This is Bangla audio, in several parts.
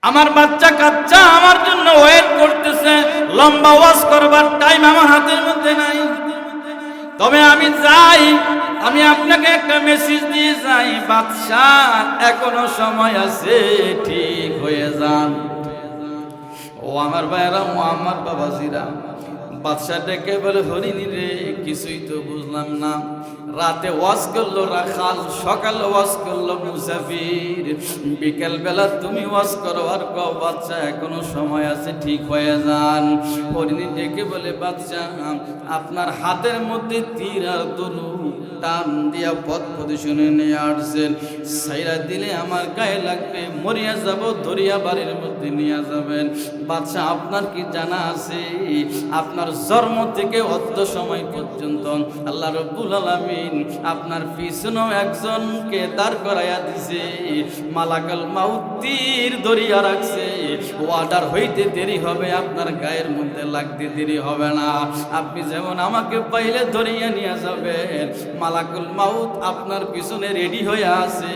আমার বাচ্চা কাচ্চা আমার জন্য ওয়েট করতেছে। লম্বা ওয়াজ করবার টাইম আমার হাতের মধ্যে নাই। তবে আমি যাই, আমি আপনাকে একটা মেসেজ দিয়ে যাই, বাদশাহ এখনো সময় আছে, ঠিক হয়ে যান। ও আমার ভাইরা, ও আমার বাবাজিরা, বাদশাহ ডেকে বলে, হরিণী রে, কিছুই তো বুঝলাম না। রাতে ওয়াজ করলো রাখাল, সকালে ওয়াজ করলো মুসাফির, বিকেল বেলা তুমি ওয়াজ করো আর কও বাদশাহ এখনো সময় আছে, ঠিক হয়ে যান। হরিণী ডেকে বলে, বাদশাহ আপনার হাতের মধ্যে তীর আর ধনুক টান দিয়া পথ প্রদর্শনে নিয়ে আসছেন, সাইরা দিলে আমার গায়ে লাগবে, মরিয়া যাব, ধরিয়া বাড়ির মধ্যে নিয়ে যাবেন। বাদশাহ আপনার কি জানা আছে, আপনার জন্ম থেকে অর্ধ সময় পর্যন্ত আল্লাহ রাব্বুল আলামিন আপনার পিছনেও একজনকে দাঁড় করাইয়া দিছে, মালাকুল মাউত তীর ধরিয়া রাখছে। অর্ডার হইতে দেরি হবে, আপনার গায়ের মধ্যে লাগতে দেরি হবে না। আপনি যেমন আমাকে পাইলে ধরিয়া নিয়ে যাবেন, মালাকুল মাউত আপনার পিছনে রেডি হয়ে আছে,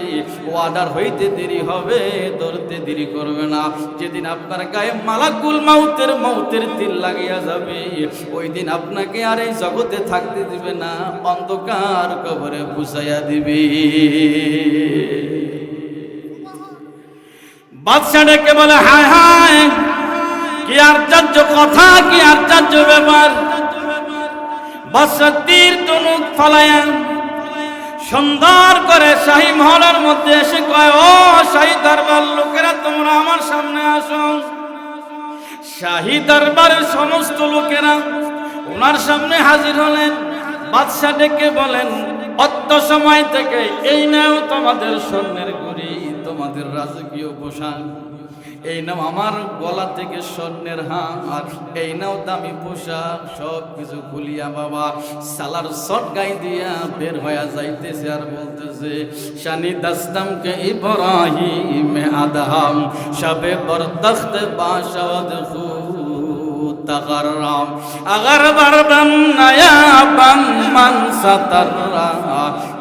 অর্ডার হইতে দেরি হবে, ধরতে দেরি করবে না। যেদিন আপনার গায়ে মালাকুল মৌতের তীর লাগিয়া যাবে, ওই দিন আপনাকে আর এই জগতে থাকতে দিবে না, অন্ধকার কবরে বুঝাইয়া দিবে। বাদশা ডেকে বলে, হায় হায়, কি আশ্চর্য কথা, কি আশ্চর্য ব্যাপার। বাদশা তীর ধনুক ফালায়া সুন্দর করে শাহী মহলের মধ্যে এসে কয়, ও শাহী দরবার লোকেরা, তোমরা আমার সামনে আসো। শাহী দরবারের সমস্ত লোকেরা ওনার সামনে হাজির হলেন। বাদশা ডেকে বলেন, অত সময় থেকে এই নাও তোমাদের স্বর্ণের ঘড়ি, তোমাদের রাজকীয় পোশাক, এই নাও আমার গলা থেকে স্বর্ণের হার, এই নাও দামি পোশাক, সব কিছু খুলিয়া বাবা সালার শট গাই দিয়া বের হয়ে যাইতেছে আর বলতেছে, শানি দাস্তামকে ইব্রাহিম আদহাম শবে বরদখত বাশাদ খু তগররাম अगर बरदन नया बन मन सतर्रा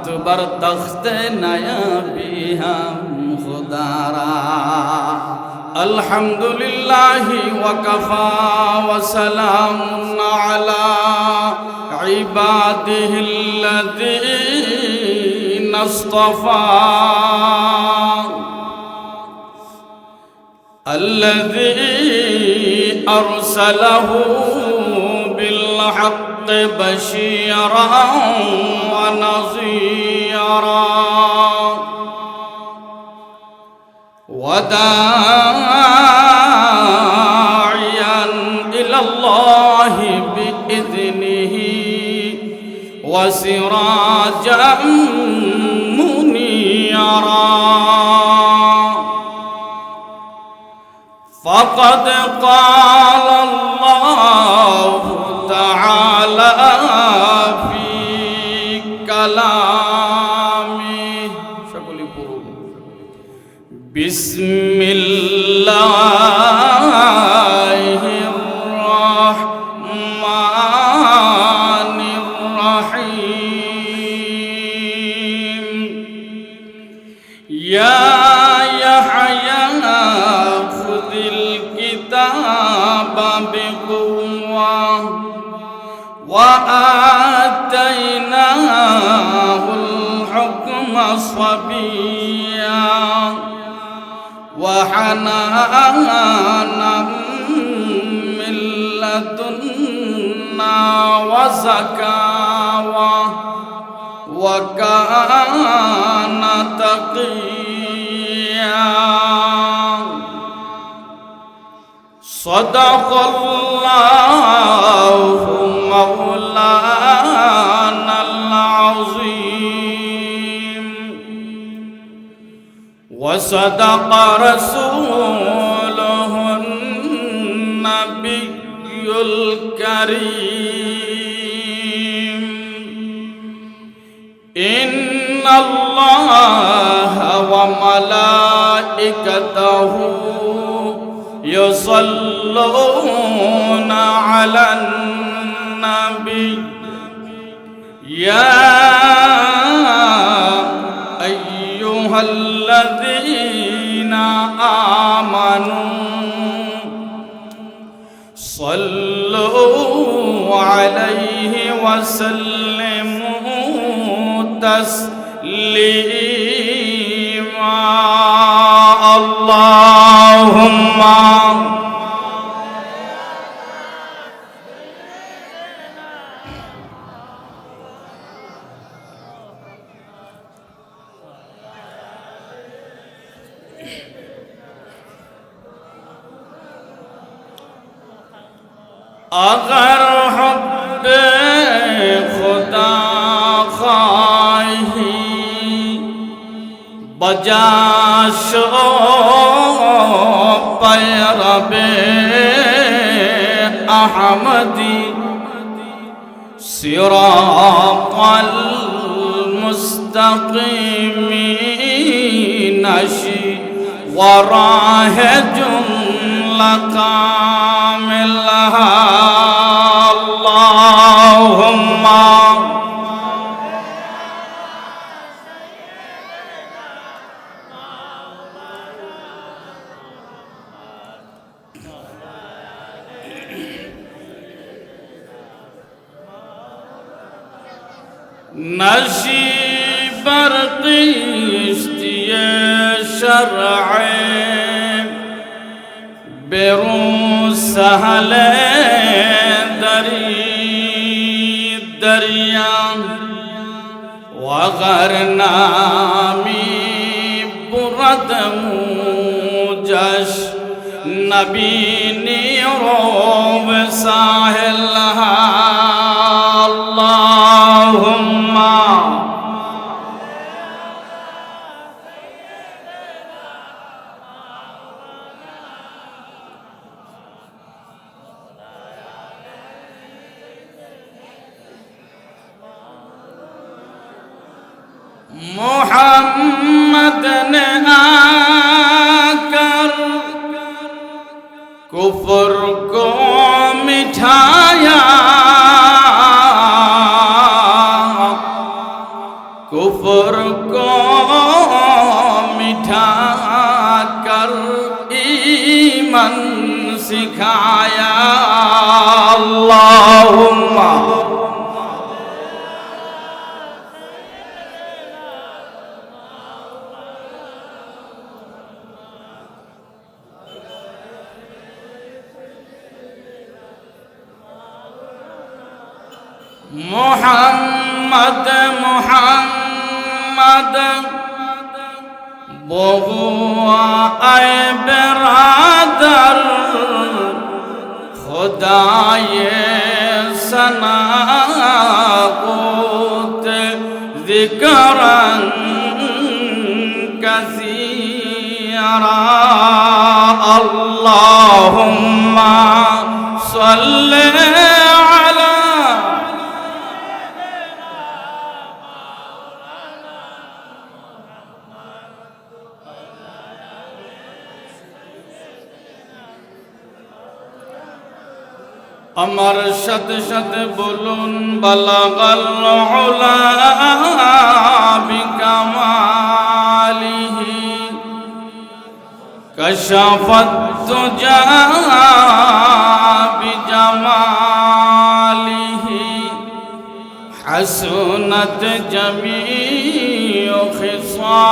तो बरदख्त नया भी हम खुदारा अल्हम्दुलिल्लाहि वकफा वसलामुन अला इबादिहिल्लज़ीना इस्तफा الذي أرسله بالحق بشيرا ونذيرا وداعيا إلى الله بإذنه وسراجا منيرا فقد قال الله تعالى في كلامه بسم الله الرحمن الرحيم يا يحيى خذ الكتاب بقوة وآتيناه الحكم صبيا وحنانا من لدنا وزكاة وكان تقيا صدق الله مولانا العظيم وصدق رسوله النبي الكريم إن الله وملائكته يصلون على النبي يا أيها الذين آمنوا صلوا عليه وسلموا تسليما اللهم अगर हब्ब खुदा खाही बजाशो पैरबे अहमदी सिरातल मुस्तकीम नशी वराह जुमला कामिलहा अल्लाहुम्मा नशी बरक़िश्तिए शरअ बेरू सहले दरिया वगर नामी बुरद मुजश नबी नीरोब साहिल अल्लाहुम्मा मोहम्मद ने आकर कुफर को मिठाया कुफर को मिठा कर ईमान सिखाया अल्लाहुम्मा मोहम्मद मोहम्मद बहुआ ऐ बिरादर खुदाए सना कोत ज़िक्रन कसीरा अल्लाहुम्मा सल्ले अमर शत शत बुलुन बलगल उला बिकमालिही कशफत तुजा बिजमालिही हसनत जमीउ खिसालिही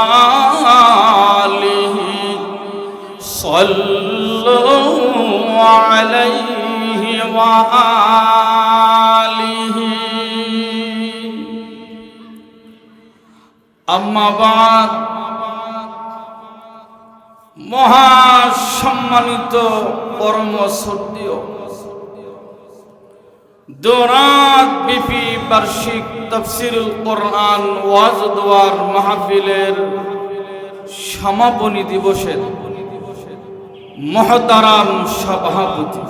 सल्लु अलैहि अम्मा बाद মহাসম্মানিত পরম শ্রদ্ধেয় দোরাত বিপি বার্ষিক তাফসীরুল কোরআন ওয়াজ দোয়ার মাহফিলের সমাপনী দিবসের মহতারাম সভাপতি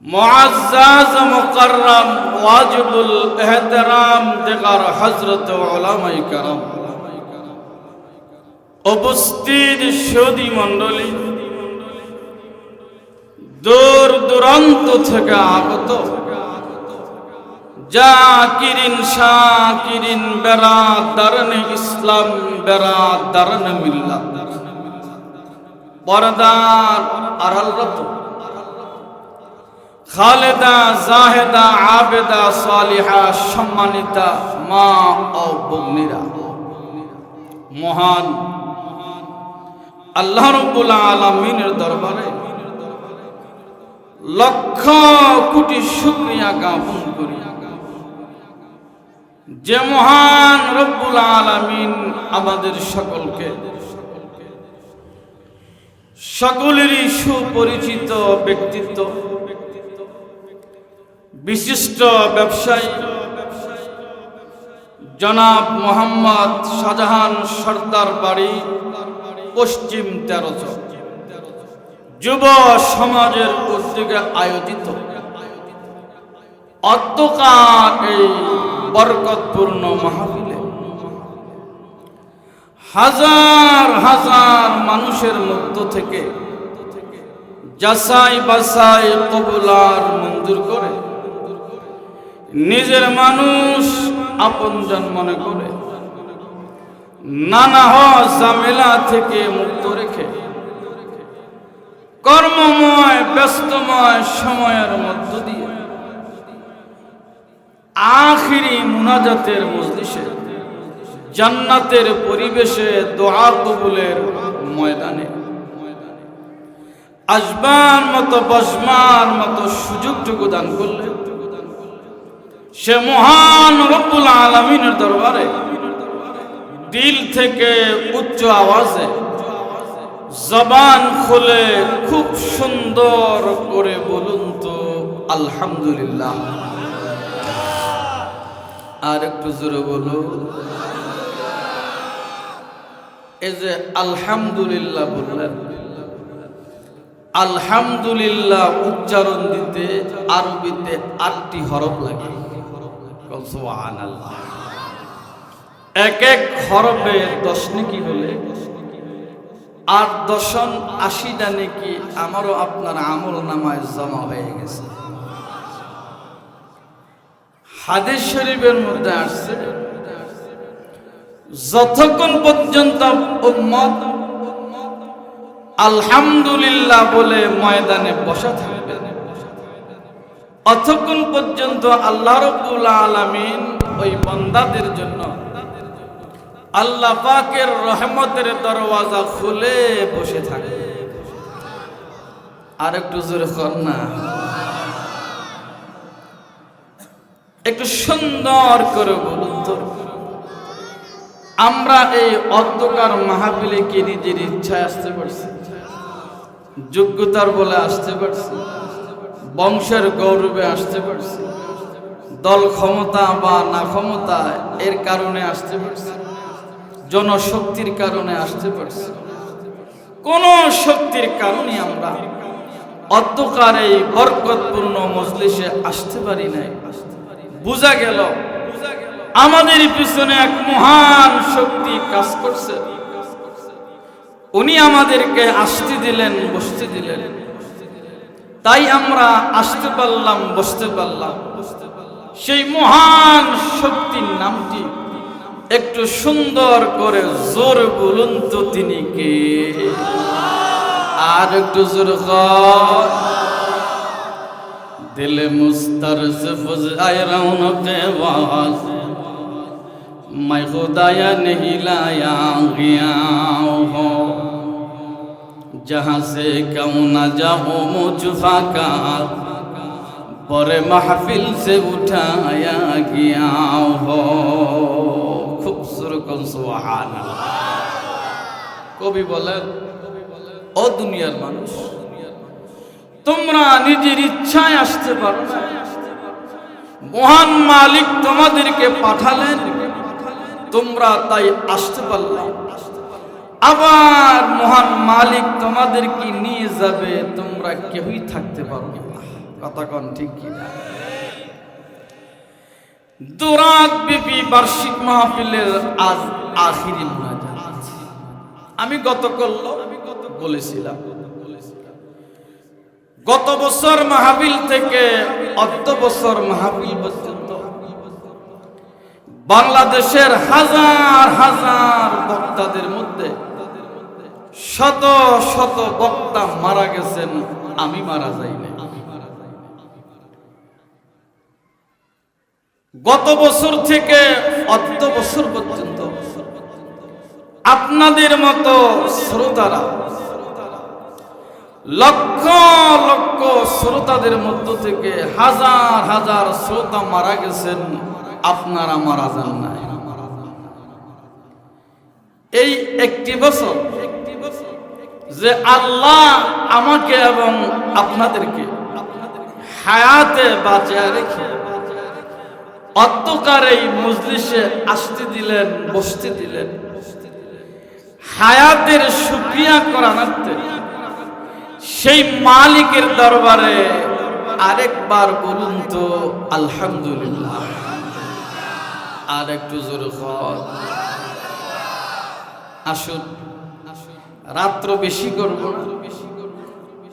मुअज़्ज़ज़ मुकर्रम वाजिबुल एहतराम दिगर हजरत उलमाए करम उपस्थित সুধী মণ্ডলী দূর দূরান্ত থেকে আগত জাকিরিন শাকিরিন বেরাদারনে ইসলাম বেরাদারনে মিল্লাত পর্দার আড়ালরত খালেদা জাহেদা আবেদা সালিহা সম্মানিতা মা ও ভগ্নীরা, মহান আল্লাহ রাব্বুল আলামিনের দরবারে লক্ষ কোটি শুকরিয়া জ্ঞাপন করি যে মহান রব্বুল আলামিন আমাদের সকলেরই সুপরিচিত ব্যক্তিত্ব, বিশিষ্ট ব্যবসায়ী জনাব মোহাম্মদ শাহজাহান সর্দার বাড়ি পশ্চিম 13 যুব সমাজের উদ্যোগে আয়োজিত অধ্যকার এই বরকতপূর্ণ মাহফিলে হাজার হাজার মানুষের মধ্য থেকে যাচাই বাছাই কবুলার মঞ্জুর করে নিজের মানুষ আপনজন মনে করে নানা ঝামেলা থেকে মুক্ত রেখে কর্মময় ব্যস্তময় সময়ের মধ্য দিয়ে আখিরি মুনাজাতের মজলিসে জান্নাতের পরিবেশে দোয়া কবুলের ময়দানে আসবার মতো বসবার মতো সুযোগটুকু দান করলেন সে মহান রব্বুল আলামিনের দরবারে দিল থেকে উচ্চ আওয়াজে জবান খুলে খুব সুন্দর করে বলুন তো আলহামদুলিল্লাহ। আর একটু জোরে বলুন। এই যে আলহামদুলিল্লাহ বললেন, আলহামদুলিল্লাহ উচ্চারণ দিতে আরবিতে 8টি হরফ লাগে। সুবহানাল্লাহ। এক এক হরফে 10 নেকি হলে আর 10 80টা নেকি আমারও আপনার আমল নামায় জমা হয়ে গেছে। হাদিস শরীফের মধ্যে আসছে যতক্ষণ পর্যন্ত উম্মত আলহামদুলিল্লাহ বলে ময়দানে বসা থাকবে অতক্ষণ পর্যন্ত আল্লাহ রাব্বুল আলামিন ওই বান্দাদের জন্য আল্লাহ পাকের রহমতের দরওয়াজা খুলে বসে থাকে। আর একটু জোরে কর না, একটু সুন্দর করে বলুন তো আমরা এই অন্ধকার মাহফিলে কি নিজের ইচ্ছায় আসতে পারছি, যোগ্যতার বলে আসতে পারছি, বংশের গৌরবে আসতে পারছি, দল ক্ষমতা বা না ক্ষমতা এর কারণে আসতে পারছি, জনশক্তির কারণে আসতে পারছি? কোন শক্তির কারণে আমরা অন্ধকার এই বরকতপূর্ণ মজলিসে আসতে পারি নাই। বুঝা গেল আমাদের পিছনে এক মহান শক্তি কাজ করছে, উনি আমাদেরকে আসতে দিলেন, বসতে দিলেন, তাই আমরা আসতে পারলাম, বসতে পারলাম। সেই মহান শক্তির নামটি একটু সুন্দর করে জোর বলুন তো তিনি কে? আর একটু জোর কর। दिल मुस्तरज़ आए रौनक़े वाज़ मैं खुदाया नहीं लाया गया हो जहाँ से क्यों न जाऊँ मुझफा का पर महफिल से उठाया गया हो। खूबसूरत सुभान अल्लाह। कवि बोलें ओ दुनियार मानुष তোমরা নিজের ইচ্ছায় আসতে পারো না, মহান মালিক তোমাদেরকে পাঠালেন, তোমরা তাই আসতে পারলে। আবার মহান মালিক তোমাদেরকে নিয়ে যাবে, তোমরা কেউই থাকতে পারবে না। কথা কোন ঠিক কি না? দুরাত ব্যাপী বার্ষিক মাহফিলের আজ আখিরি মুনাজাত। আমি গতকাল বলেছিলাম গত বছর মাহফিল থেকে অত বছর মাহফিল পর্যন্ত বাংলাদেশের হাজার হাজার বক্তাদের মধ্যে শত শত বক্তা মারা গেছেন, আমি মারা যাইনি। গত বছর থেকে অদ্য বছর পর্যন্ত আপনাদের মতো শ্রোতারা লক্ষ লক্ষ শ্রোতাদের মধ্য থেকে হাজার হাজার শ্রোতা মারা গেছেন, আপনারা মারা যান না। এই একটি বছর যে আল্লাহ আমাকে এবং আপনাদেরকে হায়াতে বাঁচিয়ে রেখে অত্যকার এই মজলিসে আসতে দিলেন, বসতে দিলেন, হায়াতের শুকরিয়া করাতে সেই মালিকের দরবারে আরেকবার বলুন তো আলহামদুলিল্লাহ। আর একটু জোরে বল। আসুন, রাত্র বেশি করব না,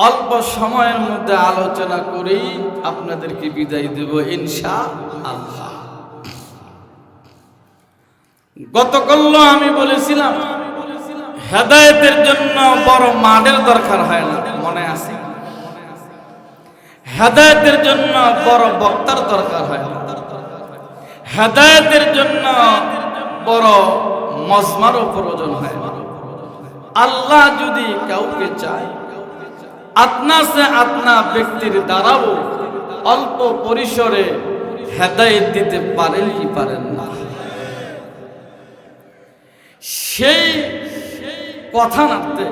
অল্প সময়ের মধ্যে আলোচনা করেই আপনাদেরকে বিদায় দেব ইনশাআল্লাহ। গতকাল আমি বলেছিলাম হেদায়েতের জন্য বড় মাঠের দরকার হয় না, মনে আছে? হেদায়েতের জন্য বড় বক্তার দরকার হয় না, হেদায়েতের জন্য বড় মজমারও প্রয়োজন হয় না। আল্লাহ যদি কাউকে চায়, আপনা ব্যক্তির দ্বারাও অল্প পরিসরে হেদায়েত দিতে পারেন কি পারেন না? সেই কথা নাতে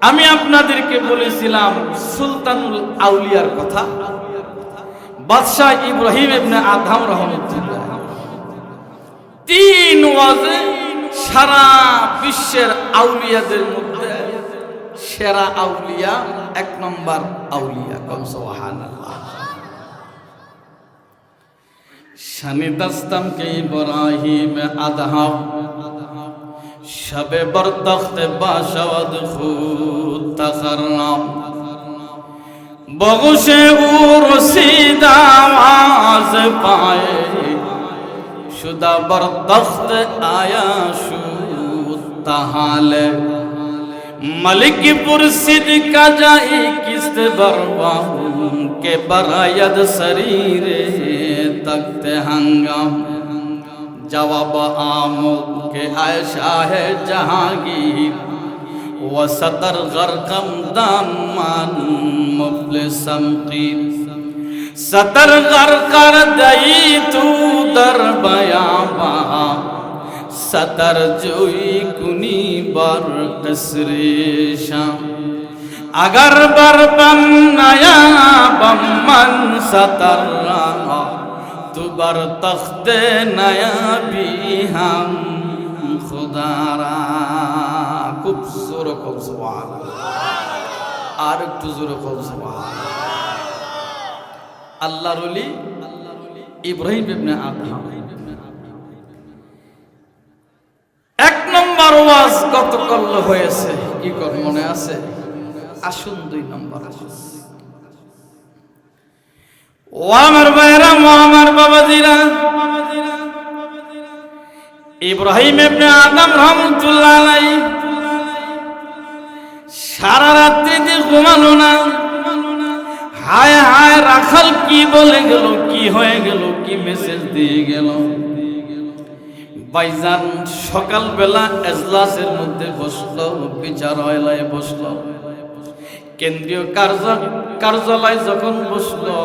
আমি আপনাদেরকে বলেছিলাম সুলতানুল আউলিয়ার কথা, বাদশাহ ইব্রাহিম ইবনে আদহাম রাহমাতুল্লাহ। 3 ওয়াজে সারা বিশ্বের আউলিয়াদের মধ্যে সেরা আউলিয়া, 1 নম্বর আউলিয়া। কম সুবহানাল্লাহ। শানে দস্তম কে ইব্রাহিম আদহাম শবে বরদখ্ত বাশাওয়াদ খুদ তখরনাম বগুশে ও রসিদা আওয়াজ পায়ে শুদা বরদখ্ত আয়া শুদ তাহালে मलिक पुरसिद का जाई किस्त बरबाहूं के बरायद शरीरे तख्ते हंगाम जवाब आमोद के आयशा है जहांगीर व सतर गरकम दामन मुफलिसम कीर सतर गर कर दई तू दर बयाबा सतर जोई कुनी बर कसरे शाम अगर बर बम नया बमन सतर रहा तू बर तख्ते नया भी हम खुदारा खूब जोर खूब सुभान আর একটু জোরে খুব সুবহান। আল্লাহর ওলি ইব্রাহিম ইবনে আদহাম 1 নম্বর ওয়াজ গতকাল হয়েছে, কি কর মনে আছে? আসুন 2 নম্বর। ও আমার ভাইরা, ও আমার বাবাজিরা, ইব্রাহিম ইবনে আদম রাহমাতুল্লাহ আলাইহি সারা রাত্রি দিয়ে ঘুমালো না। হায় হায় রাখাল কি বলে গেল, কি হয়ে গেল, কি মেসেজ দিয়ে গেল। ভাইজান সকালবেলা এজলাসের মধ্যে বসলো, বিচারালয়ে বসলো, কেন্দ্রীয় কার্যালয় যখন বসলো,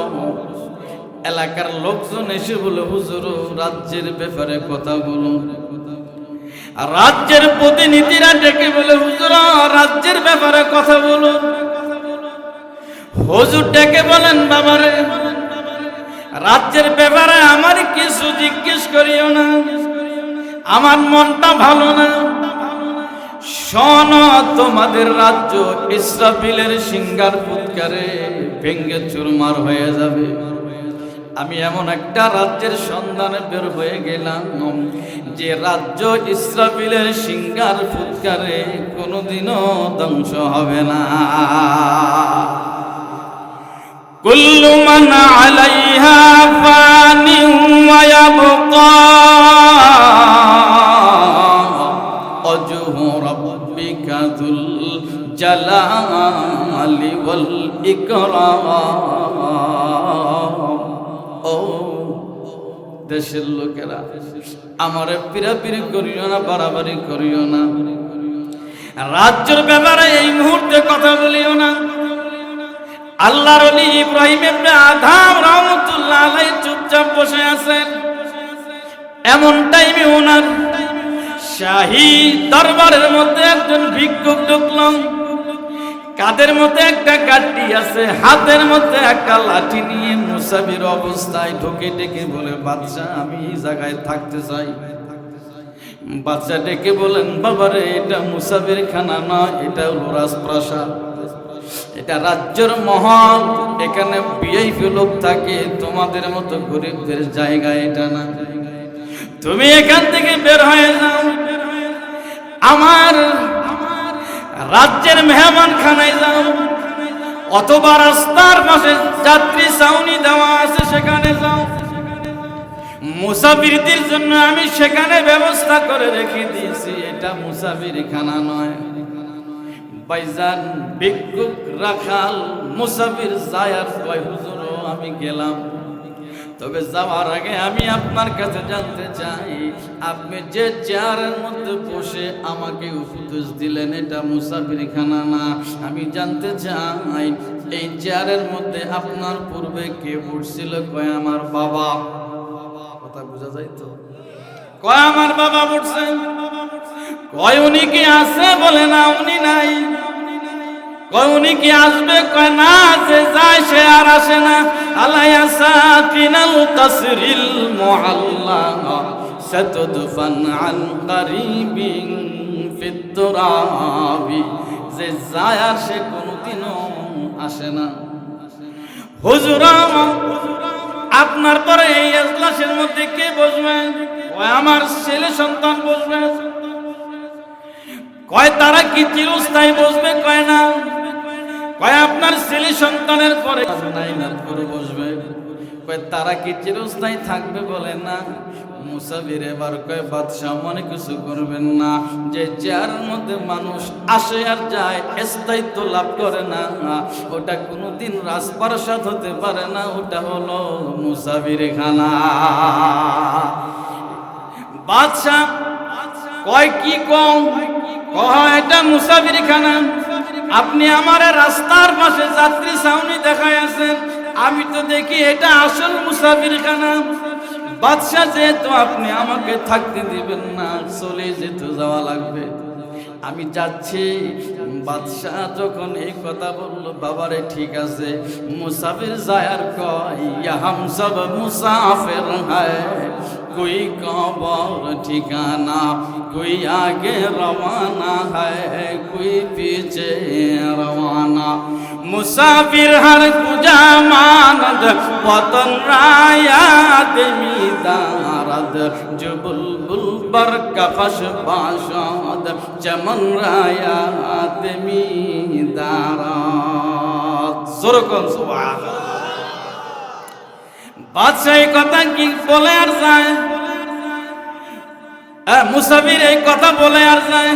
এলাকার লোকজন এসে বলে হুজুর রাজ্যের ব্যাপারে কথা বলুন। রাজ্যের প্রতিনিধিরা ডেকে বলে হুজুর রাজ্যের ব্যাপারে কথা বলুন। হুজুর ডেকে বলেন বাবারে রাজ্যের ব্যাপারে আমার কিছু জিজ্ঞেস করিও না, আমার মনটা ভালো না। শোনো, তোমাদের রাজ্য ইসরাফিলের সিংহার ফুৎকারে ভেঙ্গে চুরমার হয়ে যাবে। আমি এমন একটা রাজ্যের সন্ধানে বের হয়ে গেলাম যে রাজ্য ইসরাফিলের সিংহার ফুৎকারে কোনোদিনও ধ্বংস হবে না। কুল্লু মান আলাইহা ফানি ওয়া ইয়াবকা ওয়াজহু রাব্বিকা জালালি ওয়াল ইকরাম। ও দেশের লোকেরা, আমারে পিরাপিরি করিও না, বাড়াবাড়ি করিও না, রাজ্যের ব্যাপারে এই মুহূর্তে কথা বলিও না। আল্লাহর ওলি ইব্রাহিম ইবনে আদহাম রাহমাতুল্লাহ আলাইহি চুপচাপ বসে আছেন। এমন টাইমে ওনার শাহী দরবারের মধ্যে একজন ভিক্ষুক ঢুকলো। কাদের মধ্যে একটা কাঠি আছে, হাতের মধ্যে একটা লাঠি নিয়ে মুসাফির অবস্থায় ঢুকে ডেকে বলে, বাদশা আমি এই জায়গায় থাকতে চাই। বাদশা ডেকে বলেন, বাবারে এটা মুসাফির খানা নয়, এটা হলো রাজপ্রাসাদ, এটা রাজ্যের মহল, এখানে ভিআইপি লোক থাকে, তোমাদের মতো গরিবদের জায়গা এটা না। তুমি এখান থেকে বের হয়ে যাও, আমার রাজ্যের মেহমান খানায় যাও, অথবা রাস্তার পাশে যাত্রী ছাউনি দেওয়া আছে সেখানে যাও। মুসাফিরদের জন্য আমি সেখানে ব্যবস্থা করে রেখে দিয়েছি, এটা মুসাফির খানা নয়। ভাইজান ভিক্ষুক রাখাল মুসাফির যায় আর কয়, হুজুর আমি গেলাম, তবে যাওয়ার আগে আমি আপনার কাছে জানতে চাই, আপনি যে চেয়ারের মধ্যে বসে আমাকে উপদেশ দিলেন এটা মুসাফির খানা না, আমি জানতে চাই এই চেয়ারের মধ্যে আপনার পূর্বে কে বসছিল? কয় আমার বাবা। কথা বোঝা যায় তো? কয় আমার বাবা বসছেন। কয় উনি কি আছে? বলে না উনি নাই। কয় উনি কি আসবে? কয় না, যে যায় সে আর আসে না। আলাইয়া সাকিনাল কাসরিল মুআল্লা সাতুদফান আন কারিবিন ফিত তুরাবি, যে যায় আর সে কোনোদিনও আসে না। হুজুর আপনার পরে এই এজলাসের মধ্যে কে বসবে? কয় আমার ছেলে সন্তান বসবে। কয় তারা কি চিরস্থায়ী বসবে? কয় না। কয় আপনার ছেলে সন্তানের পরে নাইনাত করে বসবে। কয় তারা কি চিরস্থায়ী থাকবে? বলে না। মুসাফির এবার কয়, বাদশা মনে কিছু করবেন না, যে চেয়ারের মধ্যে মানুষ আসে আর যায়, স্থায়িত্ব লাভ করে না, ওটা কোনোদিন রাজপ্রাসাদ হতে পারে না, ওটা হলো মুসাফির খানা। বাদশা কয় কি কম? কয় এটা মুসাফির খানা। আপনি আমার রাস্তার পাশে যাত্রী ছাউনি দেখায় আছেন, আমি তো দেখি এটা আসল মুসাফির খানা। বাদশা যেহেতু আপনি আমাকে থাকতে দিবেন না, চলে যেতে যাওয়া লাগবে, আমি যাচ্ছি। বাদশাহ যখন এই কথা বলল, বাবারে ঠিক আছে, মুসাফির যায় আর কয়, ইয়া হাম সব মুসাফির হ্যায়, कोई कबर ठिकाना, कोई आगे रवाना है, कोई पीछे रवाना। मुसाफिर हर कुजा मानद, वतन रायात मीदारद, जो बुलबुल बर कफश बाशाद, चमन रायात मीदारद। सुरकन सुभान বাদশাহ এই কথা কি বলে আর যায়? মুসাফির এই কথা বলে আর যায়?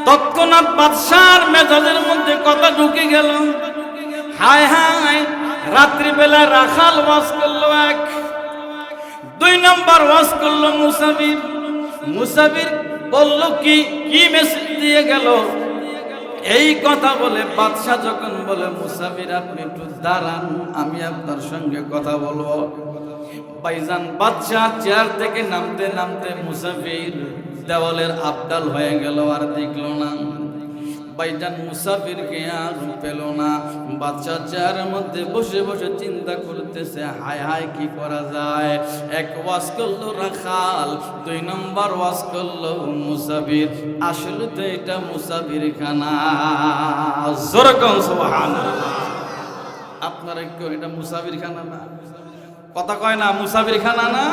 তৎক্ষণাৎ বাদশার মেজাজের মধ্যে কথা ঢুকে গেল। হায় হায়, রাত্রিবেলা রাখাল ওয়াজ করলো এক, 2 নম্বর ওয়াজ করলো মুসাফির। মুসাফির বলল কি কি মেসেজ দিয়ে গেল? এই কথা বলে বাদশা যখন বলে, মুসাফির আপনি একটু দাঁড়ান, আমি আপনার সঙ্গে কথা বলবো। ভাইজান বাদশা চেয়ার থেকে নামতে নামতে মুসাফির দেওয়ালের আবদাল হয়ে গেল, আর দেখলো না। ভাইজান মুসাফিরকে আর পেল না। বাদশা চেয়ারের মধ্যে বসে বসে চিন্তা করতেছে, হায় হায় কি করা যায়। এক ওয়াজ করলো রাখাল, 2 নম্বর ওয়াজ করলো মুসাফির। আসলে তো এটা মুসাফির খানা। জোরকম সুবহানাল্লাহ। আপনারা কেউ এটা মুসাফির খানা না? কথা কয় না মুসাফির খানা না?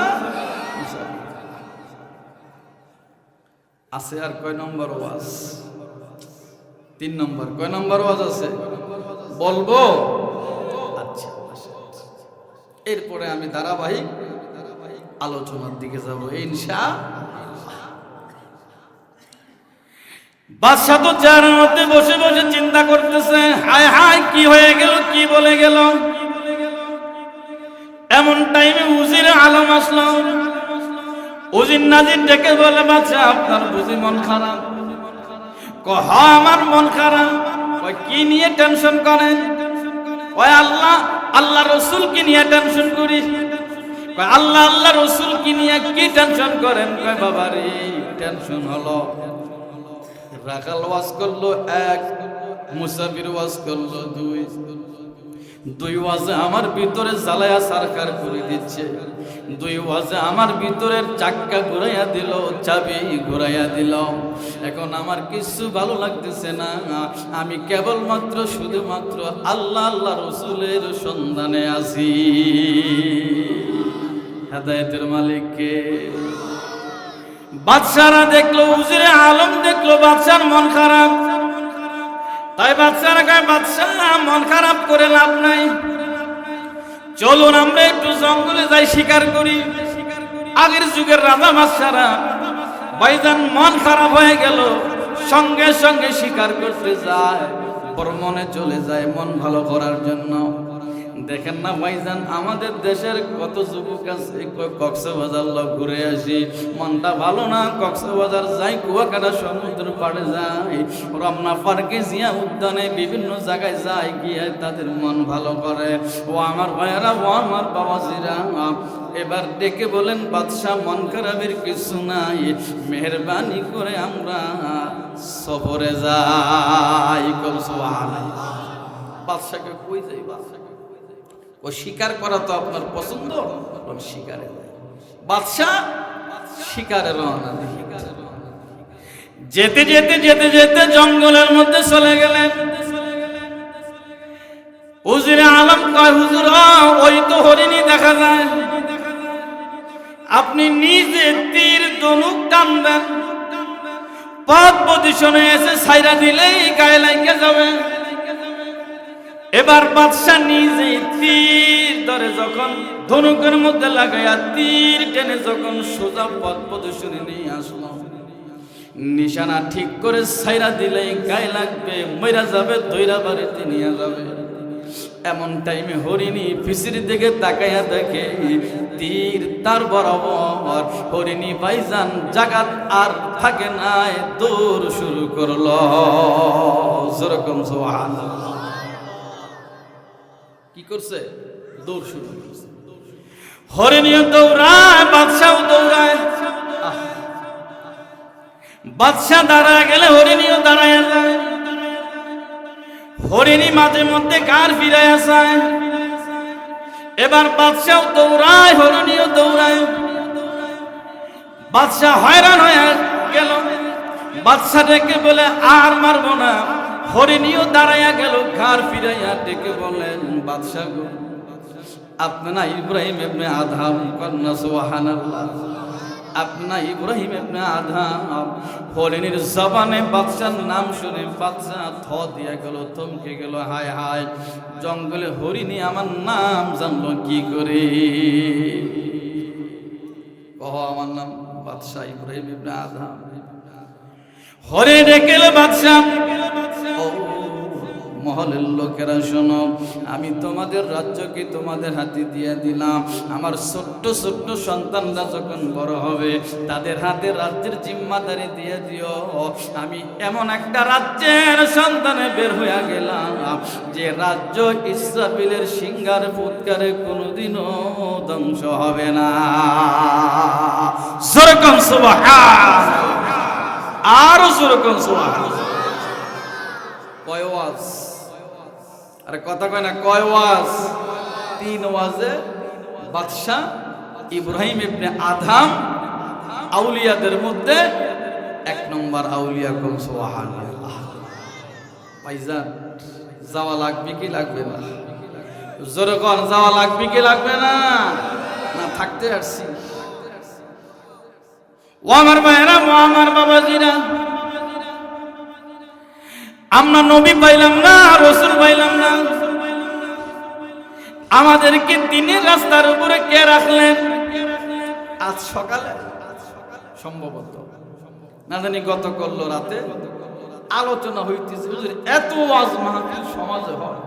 আছে আর কয় নম্বর ওয়াজ? 3 নম্বর। কয় নম্বর ওয়াজ আছে বলবো? আচ্ছা, এরপরে আমি ধারাবাহিক আলোচনার দিকে যাব ইনশাআল্লাহ। বাদশা তো চেয়ারের মধ্যে বসে বসে চিন্তা করতেছে, হায় হায় কি হয়ে গেল, কি বলে গেল। এমন টাইমে উজির আলম আসলো। উজির নাজির ডেকে বলে, বাদশা আপনার বুঝি মন খারাপ? কয় হ্যাঁ আমার মন খারাপ। কয় কি নিয়ে টেনশন করেন? কয় আল্লাহ আল্লাহ রসুল কি নিয়ে টেনশন করি। কয় আল্লাহ আল্লাহ রসুল কি নিয়ে কি টেনশন করেন? কয় বাবা রে টেনশন হলো, রাখাল ওয়াজ করলো এক, মুসাফির ওয়াজ করলো দুই, দুই ওয়াজে আমার ভিতরে জ্বালায়া সারকার করে দিচ্ছে, দুই ওয়াজে আমার ভিতরের চাক্কা ঘুরাইয়া দিল, চাবি ঘুরাইয়া দিল। এখন আমার কিছু ভালো লাগতেছে না, আমি কেবলমাত্র শুধুমাত্র আল্লাহ আল্লাহ রসুলের সন্ধানে আছি। হেদায়েতের মালিককে। বাদশারা দেখলো, উজিরে আলম দেখলো বাদশার মন খারাপ। তাই বাদশারা কয়, বাদশা মন খারাপ করে লাভ নাই, চলুন আমরা একটু জঙ্গলে যাই শিকার করি। আগের যুগের রাজা বাদশারা ভাইজান মন খারাপ হয়ে গেল, সঙ্গে সঙ্গে শিকার করতে যায়, ভ্রমণে চলে যায় মন ভালো করার জন্য। দেখেন না ভাইজান আমাদের দেশের কত যুবক আছে, কক্সবাজার লোক ঘুরে আসি, মনটা ভালো না, কক্সবাজার যাই, কুয়াকাটা সমুদ্র পাড়ে যায়, রমনা পার্কে, জিয়া উদ্যানে, বিভিন্ন জায়গায় যায়, গিয়ে তাদের মন ভালো করে। ও আমার ভাইয়েরা, ও আমার বাবাজিরা, এবার ডেকে বলেন বাদশা মন খারাপের কিছু নাই, মেহেরবানি করে আমরা সফরে যাই। বাদশাকে কই যাই? বাদশাকে ও শিকার করা তো আপনার পছন্দ, শিকারে বাদশা শিকারে রওনা। যেতে যেতে যেতে যেতে জঙ্গলের মধ্যে চলে গেলেন। উজিরে আলম কয়, হুজুর ওই তো হরিণী দেখা যায়, আপনি নিজে তীর ধনুক টান দেন, পথ পজিশনে এসে ছাইরা দিলেই গায়ে লাগে যাবে। এবার বাদশা নিজে তীর ধরে যখন ধনুকের মধ্যে লাগাইয়া তীর টেনে যখন সোজা পথ প্রদর্শনী নিয়ে আসলো, নিশানা ঠিক করে ছাইরা দিলেই গায়ে লাগবে, মইরা যাবে, দইরা বাড়িতে নিয়ে যাবে। এমন টাইমে হরিণী পিছির দিকে তাকাইয়া দেখে তীর তার বরাবর। হরিণী ভাইজান জাগাত আর থাকে নাই, দৌড় শুরু করলো। যেরকম সুবহানাল্লাহ। কি করছে? দৌড় শুরু করছে। হরিণীও দৌড়ায়, বাদশাও দৌড়ায়। বাদশা দাঁড়ায় গেলে হরিণীও দাঁড়ায় যায়। হরিণী মাঝে মধ্যে কার ফিরাইয়া যায়। এবার বাদশাও দৌড়ায়, হরিণীও দৌড়ায়। বাদশা হয়রান হয়ে গেল। বাদশা ডেকে বলে আর মারবো না। হরিণীও দাঁড়াইয়া গেল, ঘাড় ফিরাইয়া ডেকে বলেন, বাদশা গো আপনা ইব্রাহিম ইবনে আদহাম কন্যা। সুবহানাল্লাহ। আপনা ইব্রাহিম ইবনে আদহাম। হরিণীর জবানে বাদশার নাম শুনে বাদশা থ দিয়া গেল, থমকে গেল। হায় হায়, জঙ্গলে হরিণী আমার নাম জানলো কি করে? কহ আমার নাম বাদশা ইব্রাহিম ইবনে আদহাম। হরিণী ডেকে এলো, বাদশা মহলের লোকেরা শোনো, আমি তোমাদের রাজ্যকে তোমাদের হাতে দিয়ে দিলাম। আমার ছোট্ট ছোট্ট সন্তানরা যখন বড় হবে তাদের হাতে রাজ্যের জিম্মাদারি দিয়ে দিও। আমি এমন একটা রাজ্যের সন্তানে বের হয়ে গেলাম যে রাজ্য ইসরাফিলের সিংহার ফুৎকারে কোনোদিনও ধ্বংস হবে না। যেরকম সুবহানাল্লাহ, আরো যেরকম সুবহানাল্লাহ। কয় ওয়াজ? আরে কথা কয় না, কয় ওয়াজ? 3 ওয়াজে বাদশা ইব্রাহিম ইবনে আদহাম আউলিয়াদের মধ্যে 1 নম্বর আউলিয়া। কোন সুবহানাল্লাহ। ভাইজান যাওয়া লাগবে কি লাগবে না? জোরে কোন, যাওয়া লাগবে কি লাগবে না? না থাকতে আসছি। ও আমার ভাইরা, ও আমার বাবাজিরা, আমরা নবী পাইলাম না, রসুল পাইলাম না। আমাদেরকে দিনের রাস্তার উপরে কে রাখলেন? আজ সকালে সম্ভবত, না জানি গত করলো রাতে, আলোচনা হইতেছে হুজুর এত ওয়াজ মাহফিল সমাজে হয়,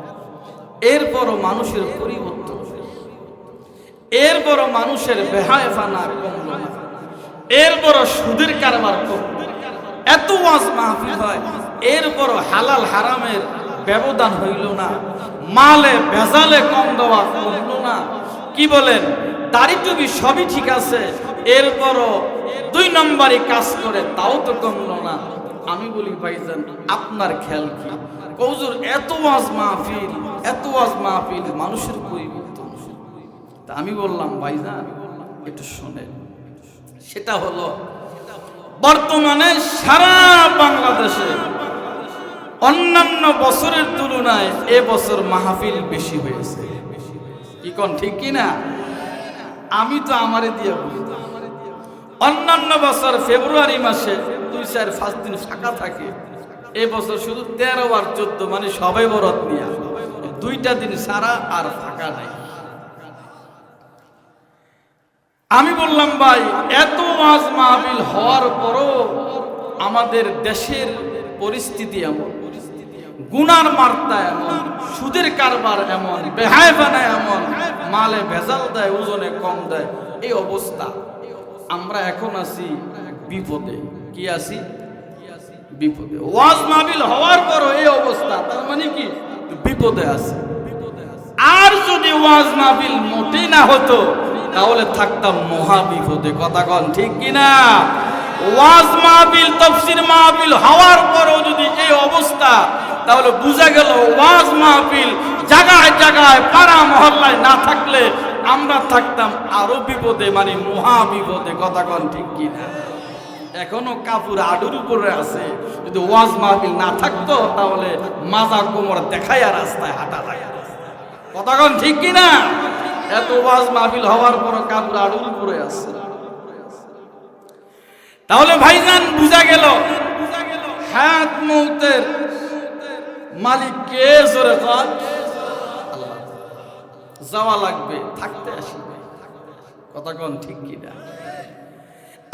এরপরও মানুষের পরিবর্তন, এরপরও মানুষের বেহায়াফানা কমল না, এরপরও সুদের কারবার কমল, এত ওয়াজ মাহফিল হয় এরপরও হালাল হারামের ব্যবধান হইল না, মালে ভেজালে কম দেওয়া কমল না। কি বলেন? দাড়ি টুপি সবই ঠিক আছে, এরপরও 2 নম্বরই কাজ করে, তাও তো কমল না। আমি বলি ভাইজান আপনার খেয়াল কি? হুজুর এত ওয়াজ মাহফিল, এত ওয়াজ মাহফিল, মানুষের পরিবর্তন। তা আমি বললাম ভাইজান একটু শোনেন, সেটা হলো বর্তমানে সারা বাংলাদেশে অন্যান্য বছরের তুলনায় এবছর মাহফিল বেশি হয়েছে। কি কোন ঠিক কিনা? আমি তো আমারে দিয়ে বলি, অন্যান্য বছর ফেব্রুয়ারি মাসে 2-4-5 দিন ফাঁকা থাকে, এবছর শুধু 13 আর 14 মানে সবাই বরাত নিয়ে 2টা দিন সারা আর ফাঁকা নাই। আমি বললাম ভাই এত ওয়াজ মাহফিল হওয়ার পরও আমাদের দেশের পরিস্থিতি এমন, গুনার মার্তা এমন, সুদের কারবার এমন, বেহায়াফানা এমন, মালে ভেজাল দেয়, ওজনে কম দেয়, এই অবস্থা। আমরা এখন আছি বিপদে। কি আছি? বিপদে। ওয়াজ মাহফিল হওয়ার পরও এই অবস্থা, তার মানে কি বিপদে আছে। আর যদি ওয়াজ মাহফিল মোটেই না হতো তাহলে থাকতাম মহা বিপদে। কথা কন ঠিক কিনা? ওয়াজ মাহফিল তাফসীর মাহফিল হওয়ার পরও যদি এই অবস্থা, তাহলে বোঝা গেল ওয়াজ মাহফিল জায়গায় জায়গায় পাড়া মহল্লায় না থাকলে আমরা থাকতাম আরো বিপদে, মানে মহা বিপদে। কথা কন ঠিক কিনা? এখনো কাপুর আডুর উপরে আছে, যদি ওয়াজ মাহফিল না থাকতো তাহলে মাজা কোমর দেখাইয়া রাস্তায় হাঁটা থাকে। কথা কন ঠিক কিনা? এত ওয়াজ মাহফিল হওয়ার পর কাপুর আডুর উপরে আছে। তাহলে ভাইজান বুঝা গেল হায়াত মৌতের মালিক কে? জোরে কর আল্লাহ। যাওয়া লাগবে, থাকতে আসবে। কথা কন ঠিক কিনা?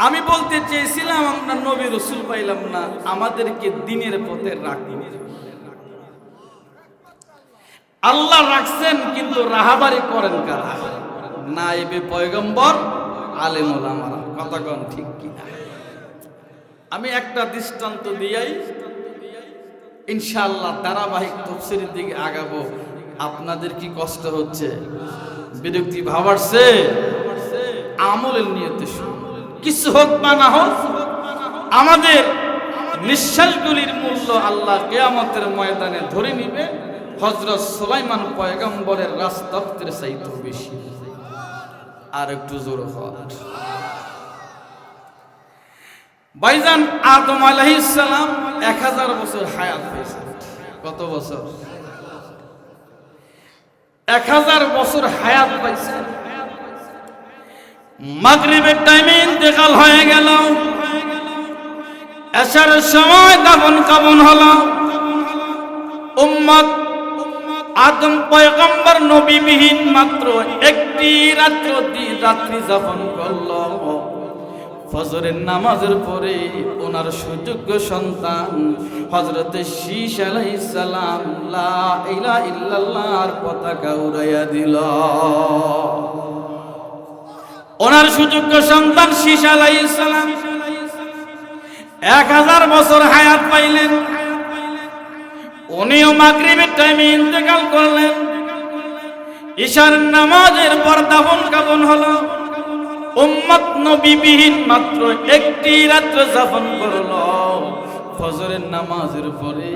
আমি বলতে চেয়েছিলাম আমরা নবী রাসূল পাইলাম না, আমাদেরকে দ্বীনের পথে রাখুন। আল্লাহ রাখছেন কিন্তু রাহাবারি করেন কারা? নায়েবে পয়গম্বর, আলেম ওলামারা। কথা কন ঠিক কিনা? আমি একটা দৃষ্টান্ত দিয়াই ইনশাআল্লাহ ধারাবাহিক তাফসীরের দিকে আগাবো। আপনাদের কি কষ্ট হচ্ছে? বিরক্তি ভাব আসছে? আমলের নিয়তে কিছু হোক বা না হোক, আমাদের নিঃশ্বাসগুলির মূল্য আল্লাহ কিয়ামতের ময়দানে ধরে নিবে হযরত সুলাইমান পয়গম্বরের রাজতখ্তের চাইতে বেশি। আর একটু জোর হয় ভাইজান, আদম আলাইহিস সালাম 1000 বছর হায়াত পেয়েছেন। কত বছর? 1000 বছর হায়াত পাইছেন। মাগরিবের টাইমে ইন্তেকাল হয়ে গেল, এশারের সময় দাফন কাফন হলো। উম্মত আদম পয়গম্বর নবীবিহীন মাত্র একটি রাত্রি যাপন করল। ফজরের নামাজের পরে ওনার সুযোগ্য সন্তান হযরত শীশ আলাইহিস সালাম লা ইলাহা ইল্লাল্লাহর পতাকা উড়াইয়া দিল। ওনার সুযোগ্য সন্তান শীশ আলাইহিস সালাম 1000 বছর হায়াত পাইলেন। উনিও মাগরিবের টাইমে ইন্তেকাল করলেন। ঈশার নামাজের পর দাফন কাফন হলো। উম্মত নবীবিহীন মাত্র একটি রাত্র যাপন করল। ফজরের নামাজের পরে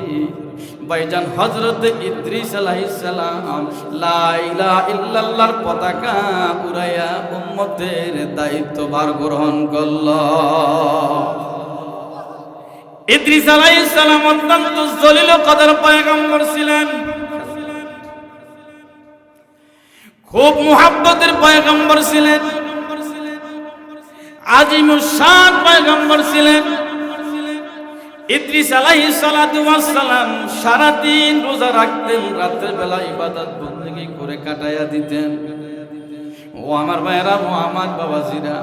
ভাইজান হযরত ইদ্রিস আলাইহিস সালাম লা ইলাহা ইল্লাল্লাহর পতাকা উড়াইয়া উম্মতের দায়িত্বভার গ্রহণ করল। ইদ্রিস আলাইহিস সালাম অত্যন্ত জলিল কদর পয়গম্বর ছিলেন, খুব মুহাব্বতের পয়গম্বর ছিলেন, আজিমুস শান পয়গম্বর ছিলেন। ইদ্রিস আলাইহিস সালাতু ওয়াস সালাম সারা দিন রোজা রাখতেন, রাতের বেলা ইবাদত বندگی করে কাটায়া দিতেন। ও আমার ভাইরা, ও আমার বাবাজিরা,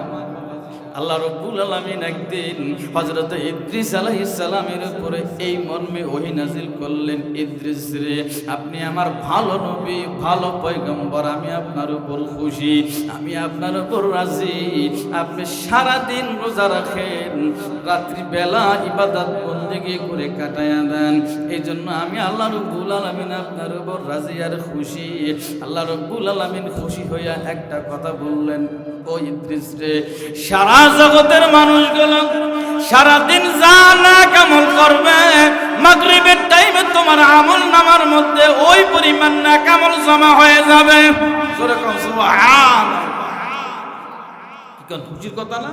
আল্লাহ রাব্বুল আলামিন একদিন হযরত ইদ্রিস আলাইহিস সালামের উপরে এই মর্মে ওহী নাযিল করলেন, ইদ্রিস রে, আপনি আমার ভালো নবী, ভালো পয়গম্বর, আমি আপনার উপর খুশি, আমি আপনার উপর রাজি। আপনি সারা দিন রোজা রাখেন, রাত্রি বেলা ইবাদত বন্দেগী করে কাটায়া দেন, এই জন্য আমি আল্লাহ রাব্বুল আলামিন আপনার উপর রাজি আর খুশি। আল্লাহ রাব্বুল আলামিন খুশি হইয়া একটা কথা বললেন, ও ইদ্রিস রে, সারা জগতের মানুষগুলো সারাদিন যা না আমল করবে, মাগরিবের টাইমে তোমার আমল নামার মধ্যে ওই পরিমাণ না আমল জমা হয়ে যাবে। জোরে কোন সুবহানাল্লাহ। কি কোন খুশির কথা না?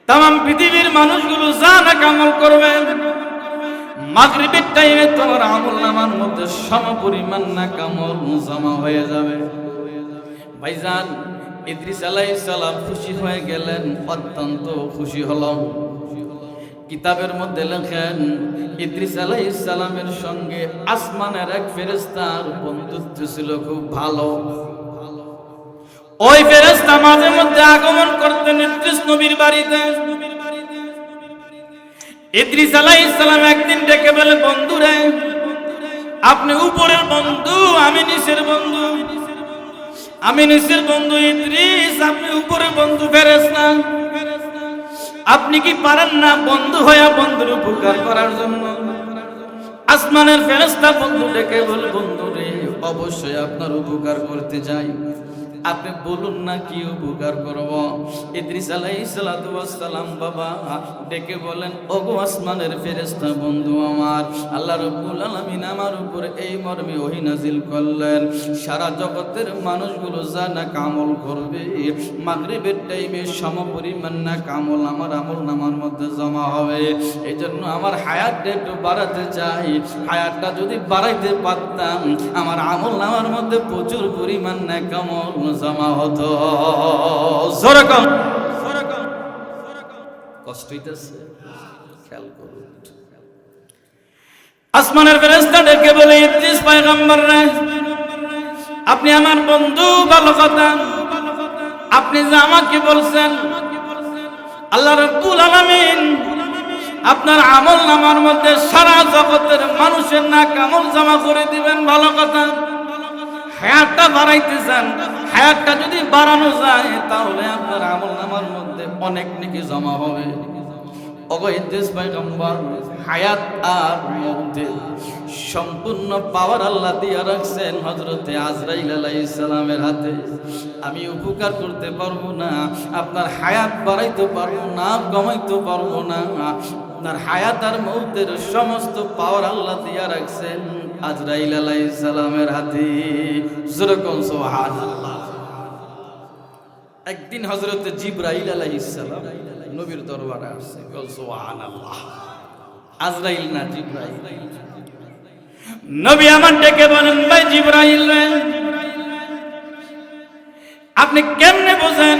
তাম পৃথিবীর মানুষগুলো যা না আমল করবে, মাগরিবের টাইমে তোমার আমল নামার মধ্যে সম পরিমাণ না আমল জমা হয়ে যাবে। ভাইজান, ইদ্রিস আলাইহিস সালাম খুশি হয়ে গেলেন, অত্যন্ত খুশি হলেন। কিতাবের মধ্যে লেখেন, ইদ্রিস আলাইহিস সালামের সঙ্গে আসমানের এক ফেরেশতার বন্ধুত্ব ছিল খুব ভালো। ওই ফেরেশতা মাঝে মধ্যে আগমন করতেন ইদ্রিস নবীর বাড়িতে। ইদ্রিস আলাইহিস সালাম একদিন ডেকে বলে, বন্ধুরে, আপনি উপরের বন্ধু, আমি নিচের বন্ধু। আমি নিচের বন্ধু ইদ্রিস, আপনি উপরের বন্ধু ফেরেশতা। আপনি কি পারেন না বন্ধু হইয়া বন্ধুর উপকার করার জন্য? আসমানের ফেরেশতা বন্ধু ডেকে বলে, বন্ধু রে, অবশ্যই আপনার উপকার করতে চাই, আপনি বলুন না কি উপকার করব। ইদ্রিস আলাইহিস সালাতু ওয়াস সালাম বাবা ডেকে বলেন, ওগো আসমানের ফেরেশতা বন্ধু আমার, আল্লাহ রাব্বুল আলামিন আমার উপর এই মর্মে ওহী নাযিল করলেন, সারা জগতের মানুষগুলো যা না আমল করবে, মাগরিবের টাইমে সমপরিমাণ না আমল আমার আমল নামার মধ্যে জমা হবে। এই জন্য আমার হায়াতটা একটু বাড়াতে চাই, হায়াতটা যদি বাড়াইতে পারতাম, আমার আমল নামার মধ্যে প্রচুর পরিমাণ না আমল জমা হতো। জোরকম কষ্ট হইতেছে, খেয়াল করুন। আসমানের ফেরেশতা ডেকে বলে, ইদ্রিস পয়গম্বর রে, আপনি আমার বন্ধু, ভালো কথা, আপনি যে আমাকে বলছেন আল্লাহ রাব্বুল আলামিন আপনার আমল নামার মধ্যে সারা জগতের মানুষের না আমল জমা করে দিবেন, ভালো কথা। হায়াতটা বাড়াইতে চান, হায়াতটা যদি বাড়ানো যায় তাহলে আপনার আমল নামার মধ্যে অনেক নেকি জমা হবে। ওগো ইদ্রিস পয়গম্বর, হায়াত আর মউতের সম্পূর্ণ পাওয়ার আল্লাহ দিয়ে রাখছেন হযরতে আজরাইল আলাইহিস সালামের হাতে। আমি উপকার করতে পারবো না, আপনার হায়াত বাড়াইতে পারবো না, কমাইতে পারবো না। আপনার হায়াত আর মউতের সমস্ত পাওয়ার আল্লাহ দিয়ে রাখছেন আজরাইল আলাইহিস সালামের হাতে। জোরে কোন সুবহানাল্লাহ। একদিন হযরতে জিবরাইল আলাইহিস সালাম নবীর দরবারে আসছে, কোন সুবহানাল্লাহ। আজরাইল না, জিবরাইল। নবী আমার ডেকে বলেন, ভাই জিবরাইল, আপনি কেমনে বোঝেন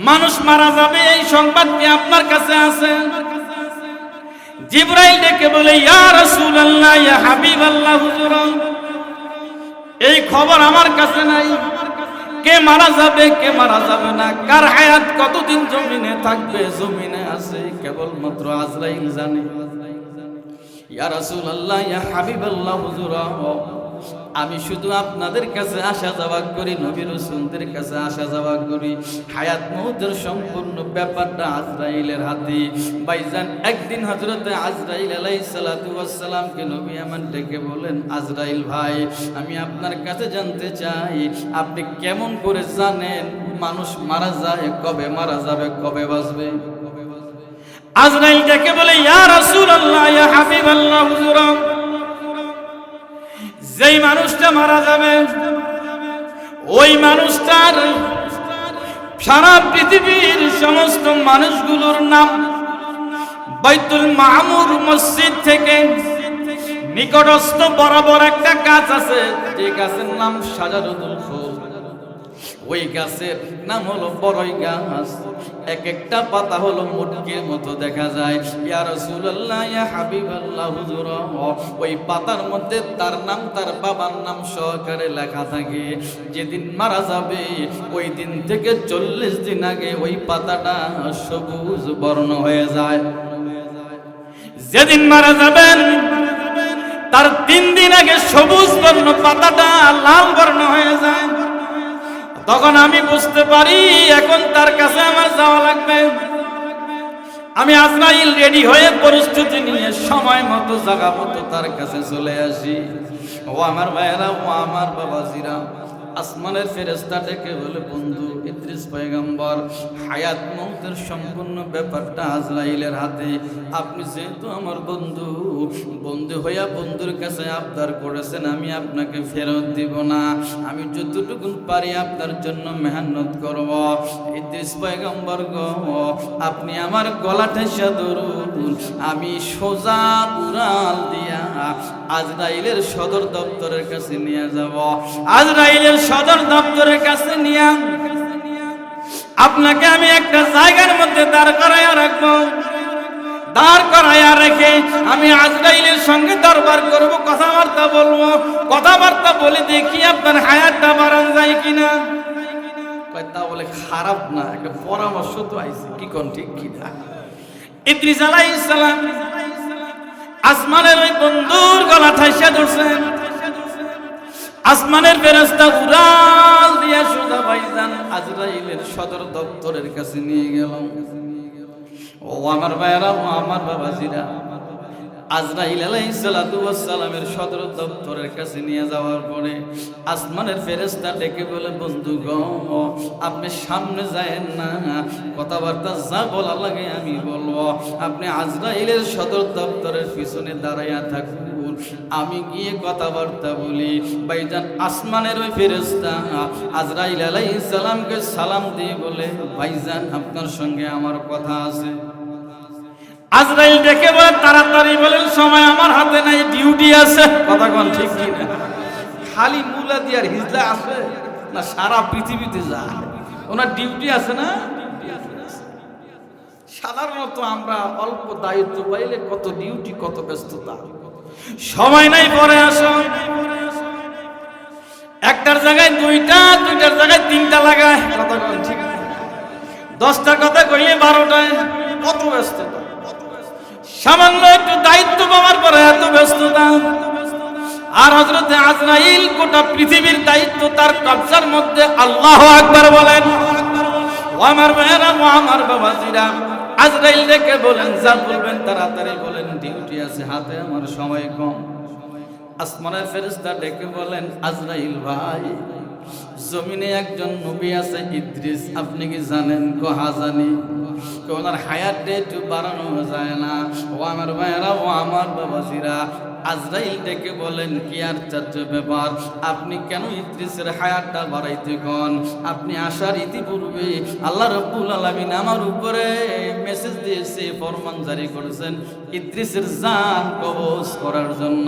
মানুষ মারা যাবে, এই সংবাদ কি আপনার কাছে আছে? জিবরাইল ডেকে বলে, ইয়া রাসূলুল্লাহ, ইয়া হাবিবাল্লাহ, হুজুর, এই খবর আমার কাছে নাই। কে মারা যাবে, কে মারা যাবে না, কার হায়াত কতদিন জমিনে থাকবে, জমিনে আছে কেবলমাত্র আজরাইল জানে। ইয়া রাসূলুল্লাহ, ইয়া হাবিবাল্লাহ, হুজুর, আমি শুধু আপনাদের কাছে আসা যাওয়া করি, নবী রাসূলদের কাছে আসা যাওয়া করি। হায়াত মউতের সম্পূর্ণ ব্যাপারটা আজরাইলের হাতে। ভাইজান, একদিন হযরতে আজরাইল আলাইহিস সালাতু ওয়াস সালামকে নবী আমার ডেকে বলেন, আজরাইল ভাই, আমি আপনার কাছে জানতে চাই, আপনি কেমন করে জানেন মানুষ মারা যায়, কবে মারা যাবে, কবে বাঁচবে? আজরাইল ডেকে বলে, ইয়া রাসূলুল্লাহ, ইয়া হাবিবাল্লাহ, হুজুর, যেই মানুষটা মারা যাবে ওই মানুষটার সারা পৃথিবীর সমস্ত মানুষগুলোর নাম বাইতুল মামুর মসজিদ থেকে নিকটস্থ বরাবর একটা গাছ আছে, যে গাছের নাম শাজারতুল খুলদ। ওই গাছের নাম হলো বড়ই গাছ, এক একটা পাতা হলো মুটকির মতো দেখা যায়। ইয়া রাসূলুল্লাহ, ইয়া হাবিবাল্লাহ, হুজুর, ওই পাতার মধ্যে তার নাম, তার বাবার নাম সহকারে লেখা থাকে। যেদিন মারা যাবে ওই দিন থেকে 40 দিন আগে ওই পাতাটা সবুজ বর্ণ হয়ে যায়। যেদিন মারা যাবেন তার 3 দিন আগে সবুজ বর্ণ পাতাটা লাল বর্ণ হয়ে যায়। তখন আমি বুঝতে পারি এখন তার কাছে আমার যাওয়া লাগবে। আমি আজরাইল রেডি হয়ে প্রস্তুতি নিয়ে সময় মতো জায়গা মতো তার কাছে চলে আসি। ও আমার ভাইয়েরা, ও আমার বাবাজিরা, আসমানের ফেরেশতা ডেকে বলে, বন্ধু ইদ্রিস পয়গম্বর, হায়াত মওতের সম্পূর্ণ ব্যাপারটা আজরাইলের হাতে। আপনি যেহেতু আমার বন্ধু, বন্ধু হইয়া বন্ধুর কাছে আবদার করেছেন, আমি আপনাকে ফেরত দিব না। আমি যতটুকু পারি আপনার জন্য মেহনত করব। ইদ্রিস পয়গম্বর গো, আপনি আমার গলা ঠেসা ধরুন, আমি সোজা উড়াল দিয়া আজরাইলের সদর দপ্তরের কাছে নিয়ে যাব। আজরাইলের সদর দপ্তরের কাছে নিয়ে আপনাকে আমি একটা জায়গার মধ্যে দাঁড় করাইয়া রাখবো। দাঁড় করাইয়া রেখে আমি আজরাইলের সঙ্গে দরবার করব, কথাবার্তা বলবো। কথাবার্তা বলে দেখি আপনার হায়াতটা বাড়ান যায় কিনা। তা বলে খারাপ না, একটা পরামর্শ তো আইছে, কি কোন ঠিক কিনা। ইদ্রিস আলাইহিস সালাম আসমানের ওই বন্ধুর গলা ঠাইসা ধরছেন। আসমানের ফেরেশতা উড়াল দিয়া সোজা ভাইজান আজরাইলের সদর দপ্তরের কাছে নিয়ে গেল। ও আমার ভাইয়েরা, ও আমার বাবাজিরা, আজরাইল আলাইহিস সালাতু ওয়াস সালামের সদর দপ্তরের কাছে নিয়ে যাওয়ার পরে আসমানের ফেরেশতা ডেকে বলে, বন্ধু গো, আপনি সামনে যায়েন না, কথাবার্তা যা বলা লাগে আমি বলবো। আপনি আজরাইলের সদর দপ্তরের পিছনে দাঁড়াইয়া থাকুন, আমি গিয়ে কথাবার্তা বলি। ভাইজান আসমানের ওই ফেরেশতা আজরাইল আলাইহিস সালামকে সালাম দিয়ে বলে, ভাইজান আপনার সঙ্গে আমার কথা আছে। আজরাইল ডেকে বলে, তাড়াতাড়ি বলেন, সময় আমার হাতে নাই, ডিউটি আছে। কথা কোন ঠিক কি না? খালি মুলা দিয়ার হিজলা আছে না, সারা পৃথিবীতে যায়, ওনার ডিউটি আছে না? সাধারণত আমরা অল্প দায়িত্ব পাইলে কত ডিউটি, কত ব্যস্ততা, সময় নাই, পরে আসো। একটার জায়গায় দুইটা, দুইটার জায়গায় তিনটা লাগায়। কথা কোন ঠিক? 10টার কথা কইলে 12টায়, কত ব্যস্ততা। সামান্য একটু দায়িত্ব পাওয়ার পরে এত ব্যস্ততা। আর হযরত আজরাইল গোটা পৃথিবীর দায়িত্ব তার কবজার মধ্যে। আল্লাহু আকবার বলেন। ও আমার ভাইয়েরা, ও আমার বাবাজিরা, আজরাইল ডেকে বলেন, যা বলবেন তাড়াতাড়ি বলেন, ডিউটি আছে হাতে, আমার সময় কম। আসমানের ফেরেশতা ডেকে বলেন, আজরাইল ভাই, জমিনে একজন নবী আছে ইদ্রিস, আপনি কি জানেন? কহা জানি। ওনার হায়াতটা একটু বাড়ানো যায় না। ও আমার ভাইয়েরা, ও আমার বাবাজিরা, আজরাইল ডেকে বলেন, কি আর চার্য ব্যাপার, আপনি কেন ইদ্রিসের হায়াতটা বাড়াইতে কোন? আপনি আসার ইতিপূর্বে আল্লাহ রাব্বুল আলামিন আমার উপরে মেসেজ দিয়েছে, ফরমান জারি করেছেন ইদ্রিসের জান কবজ করার জন্য।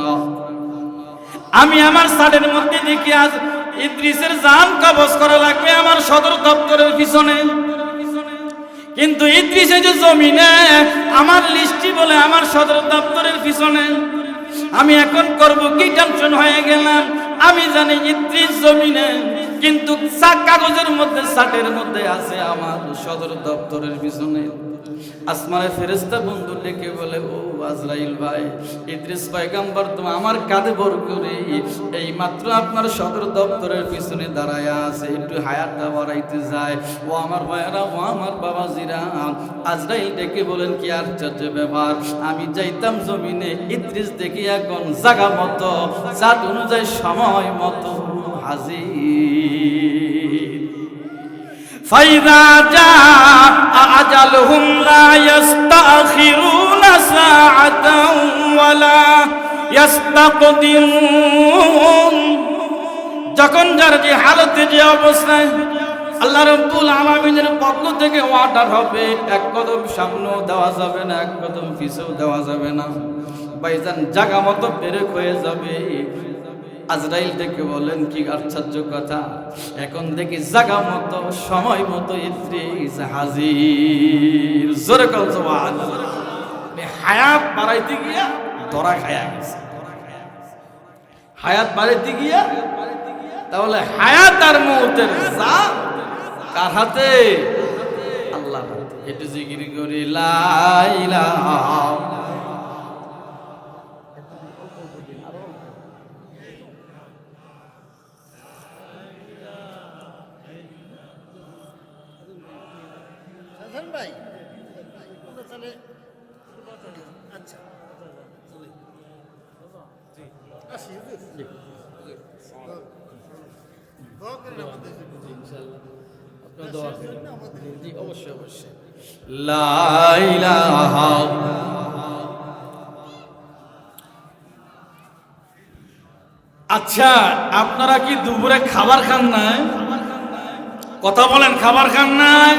আমি আমার সাডের মধ্যে দেখি আজ ইদ্রিসের জান কবজ করা লাগবে আমার সদর দপ্তরের পিছনে। কিন্তু ইদ্রিসে যে জমিনে, আমার লিস্টি বলে আমার সদর দপ্তরের পিছনে। আমি এখন করব কি, টেনশন হয়ে গেলাম। আমি জানি ইদ্রিস জমিনে, কিন্তু কাগজের মধ্যে, সাটের মধ্যে আছে আমার সদর দপ্তরের পিছনে। আসমানের ফেরেশতা বন্ধু ডেকে বলে, ও আজরাইল ভাই, ইদ্রিস পয়গম্বর তো আমার কাঁধে ভর করে এই মাত্র আপনার সদর দপ্তরের পিছনে দাঁড়ায়া আছে, একটু হায়াতটা বাড়াইতে যায়। ও আমার ভাইয়েরা, ও আমার বাবাজিরা, আজরাইল ডেকে বলেন, কি আর চার্য ব্যাপার, আমি যাইতাম জমিনে, ইদ্রিস দেখি এখন জায়গা মতো, জাত অনুযায়ী সময় মতো হাজির। ফাইদা জাআ আজালুহুম লা ইস্তাখিরুনা সাআতান ওয়ালা ইস্তাকদিমুন। যখন যার যে হালতে, যে অবস্থায়, আল্লাহ রাব্বুল আলামিনের পক্ষ থেকে অর্ডার হবে, এক কদম সামনেও দেওয়া যাবে না, এক কদম পিছেও দেওয়া যাবে না। ভাইজান জায়গা মতো পেরেক হয়ে যাবে। আজরাইল ডেকে বলেন, কি আশ্চর্য কথা, এখন দেখি জায়গা মতো সময় মতো ইদ্রিস হাজির। জোরে কও সুবহানাল্লাহ। হায়াত বাড়াইতে গিয়া ধরা খায়া গেছে, হায়াত বাড়াইতে গিয়া। তাহলে হায়াত আর মৌতের জাত কার হাতে? আল্লাহর হাতে। একটু জিকির করি লা ইলাহা। ভাই তাহলে আচ্ছা আসি অবশ্যই অবশ্যই। লা ইলাহা। আচ্ছা, আপনারা কি দুপুরে খাবার খান নাই? কথা বলেন, খাবার খান নাই?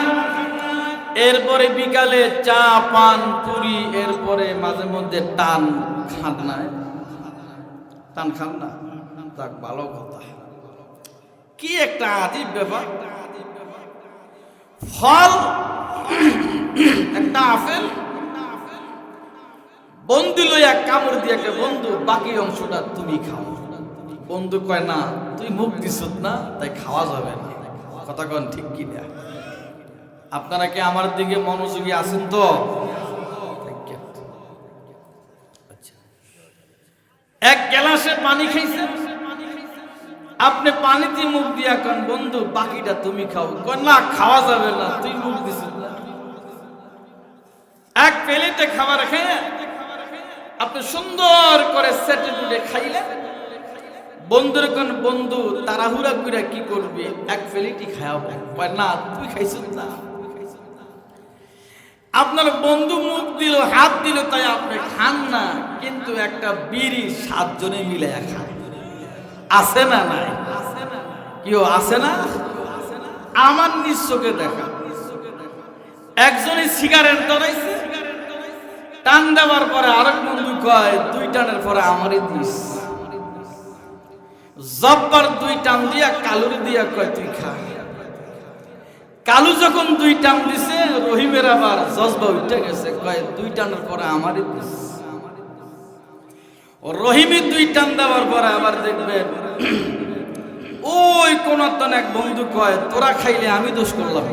এরপরে বিকালে চা পান পুরি, এরপরে মাঝে মধ্যে টান খান নাই? টান খান না? যাক, ভালো কথা। কি একটা আজীব ব্যাপার। ফল একটা আপেল, বন্ধু লইয়া কামড় দিয়ে একটা বন্ধু, বাকি অংশটা তুমি খাও। বন্ধু কয় না, তুই মুখ দিস না, তাই খাওয়া যাবে না। কথা কন ঠিক কি না? আপনারা কি আমার দিকে মনোযোগী আছেন তো? এক গ্লাসে পানি খাইছেন, আপনি পানিতে মুখ দিয়া কন, বন্ধু বাকিটা তুমি খাও। কন না, খাওয়া যাবে না, তুই মুখ দিস না। এক প্লেটে খাবার খেয়ে আপনি সুন্দর করে সেটে গুলে খাইলেন, বন্ধুর কোন বন্ধু তাড়াহুড়া করে কি করবে, এক প্লেটই খাওয়াবো। কয় না, তুই খাইছিস না। আপনার বন্ধু মুখ দিল, হাত দিল, তাই আপনি খান না, কিন্তু একটা বিড়ি 7 জনে মিলে খায়। আছে না নাই? কেউ আছে না? আমার নিজ চোখে দেখা। একজনই সিগারেট ধরাইছে, টান দেওয়ার পরে আরেক বন্ধু কয়, 2 টানের পরে আমারই দিস। জব্বার 2 টান দিয়া কালুর দিয়া কয়, তুই খা। কালু যখন 2 টান দিছে, রহিমের আবার জজবা উঠে গেছে, কয় 2 টানের পরে আমারই দিস। রহিমের 2 টান দেওয়ার পরে আবার দেখবেন ওই কোন এক বন্ধু কয়, তোরা খাইলে আমি দোষ করলাম,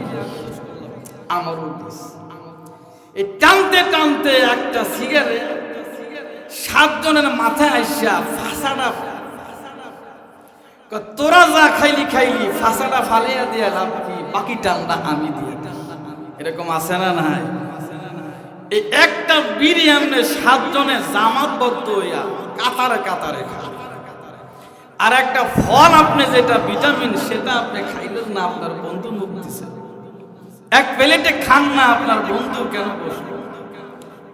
আমারও দিস। এই টানতে টানতে একটা সিগারেট 7 জনের মাথায় আইসা ফাঁসাটা, তোরা যা খাইলি খাইলি, ফাঁসাটা ফালিয়া দিয়ে লাভ কি, বাকি টানটা আমি দিয়ে। এরকম আছে না নাই? এই একটা বিড়ি আমনে 7 জনে জামাতবদ্ধ হইয়া কাতারে কাতারে খায়। আর একটা ফল, আপনি যেটা ভিটামিন, সেটা আপনি খাইলেন না, আপনার বন্ধু মুখ দিছে। এক প্লেটে খান না, আপনার বন্ধু কেন বসল?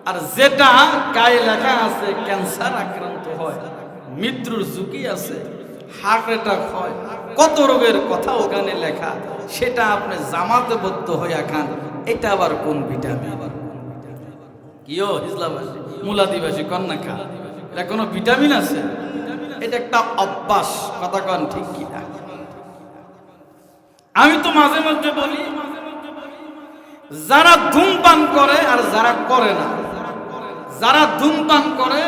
আর যেটা গায়ে লেখা আছে ক্যান্সার আক্রান্ত হয়, মৃত্যুর ঝুঁকি আছে, হার্ট অ্যাটাক হয়, কত রোগের কথা ওখানে লেখা, সেটা আপনি জামাতবদ্ধ হইয়া খান। এটা আবার কোন ভিটামিন? কিও ইসলামবাসী, মুলাদিবাসী কন্যা খা, এটা কোনো ভিটামিন আছে? এটা একটা অভ্যাস। কথা কন ঠিক কি না? আমি তো মাঝে মাঝে বলি, যারা ধূমপান করে আর যারা করে না, যারা ধূমপান করে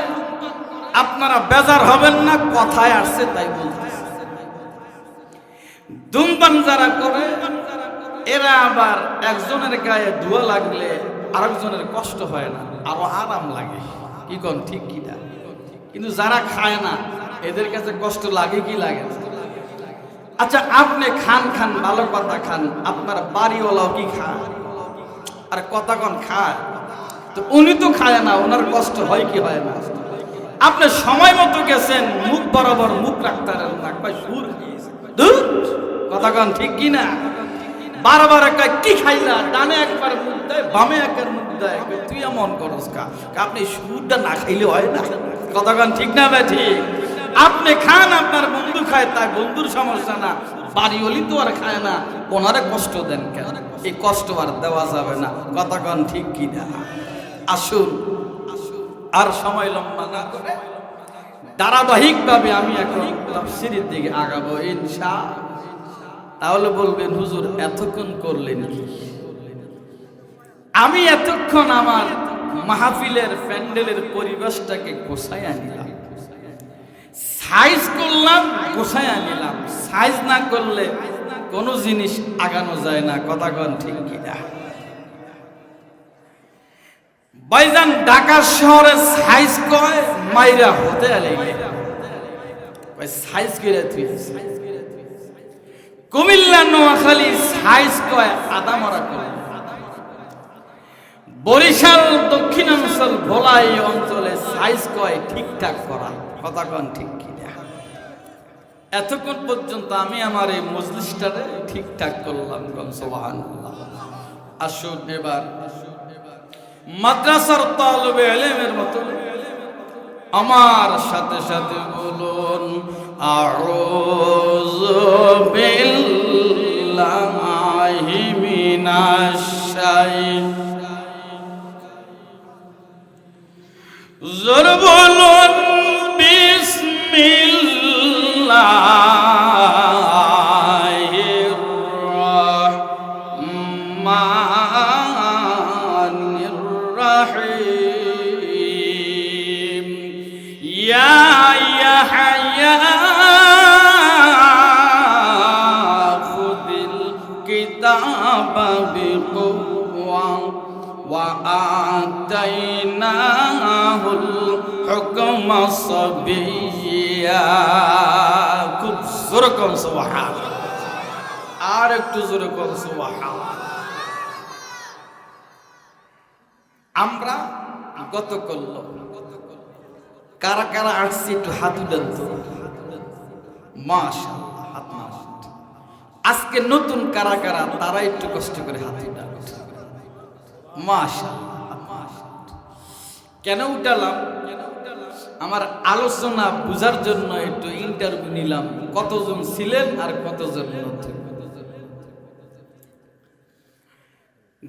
আপনারা বেজার হবেন না, কথায় আসছে তাই বলতেছে। ধূমপান যারা করে এরা আবার একজনের গায়ে ধোঁয়া লাগলে আরেকজনের কষ্ট হয় না, আরো আরাম লাগে। কি কোন ঠিক কি না? কিন্তু যারা খায় না এদের কাছে কষ্ট লাগে কি লাগে? আচ্ছা, আপনি খান খান, ভালো কথা খান, আপনার বাড়িওয়ালাও কি খায়? আর কথা কন খায়? তো উনি তো খায় না, ওনার কষ্ট হয় কি হয় না? আপনি সময় মতো গেছেন, মুখ বরাবর মুখ রাখতে পারেন না, কয় সুর কথা কন ঠিক কি না? বারবার কয় কি খাইলা, ডানে একবার মুখ দেয়, বামে একবার মুখ দেয়, তুই এমন করস কা? আপনি সুরটা না খাইলে হয় না? কথা কন ঠিক না ভাই? ঠিক। আপনি খান, আপনার বন্ধু খায়, তাই বন্ধুর সমস্যা না, বাড়িওয়ালি তো আর খায় না, ওনারে কষ্ট দেন কেন? এই কষ্ট আর দেওয়া যাবে না। কথা কন ঠিক কি না? আসুন, আর সময় লম্বা না করে ধারাবাহিকভাবে আমি এখন তাফসীরের দিকে আগাবো ইনশাআল্লাহ। তাহলে বলবেন হুজুর এতক্ষণ করলেন কি? আমি এতক্ষণ আমার মাহফিলের প্যান্ডেলের পরিবেশটাকে গোছায় আনিলাম, সাইজ করলাম, গোছায় আনিলাম। সাইজ না করলে কোনো জিনিস আগানো যায় না, কথা কন ঠিক কিনা? ভাইজান ঢাকা শহরে সাইজ কয় মাইরা হতে আলেগে সাইজ করে তুই, কুমিল্লা নোয়াখালী সাইজ কয় আদামরা করে, বরিশাল দক্ষিণাঞ্চল ভোলা এই অঞ্চলে সাইজ কয় ঠিকঠাক করা, কথা কন ঠিক কিনা? এতক্ষণ পর্যন্ত আমি আমার এই মজলিসটারে ঠিকঠাক করলাম, কম সুবহানাল্লাহ। আসুন এবার মাদ্রাসার তালিবে ইলমের মতো আমার সাথে সাথে বলুন আউযু বিল্লাহি মিনাশ শাইতানির জোর বলুন বিসমিল্লাহির রাহমানির রাহিম। ইয়া ইয়াহইয়া খুযিল কিতাবা বিকুওয়া ওয়া আতাইনাহুল হুকমা সাবিয়্যা। খুব জোরে কোন সুবহানাল্লাহ, আর একটু জোরে কোন সুবহানাল্লাহ। আমরা গত করল কারা কারা আসছি একটু হাত উঠান তো, মাশাআল্লাহ হাত নামান। আজকে নতুন কারা কারা তারা একটু কষ্ট করে হাত উঠান, মাশাআল্লাহ। কেন উঠালাম? আমার আলোচনা বুঝার জন্য একটু ইন্টারভিউ নিলাম, কতজন ছিলেন আর কতজন নতুন।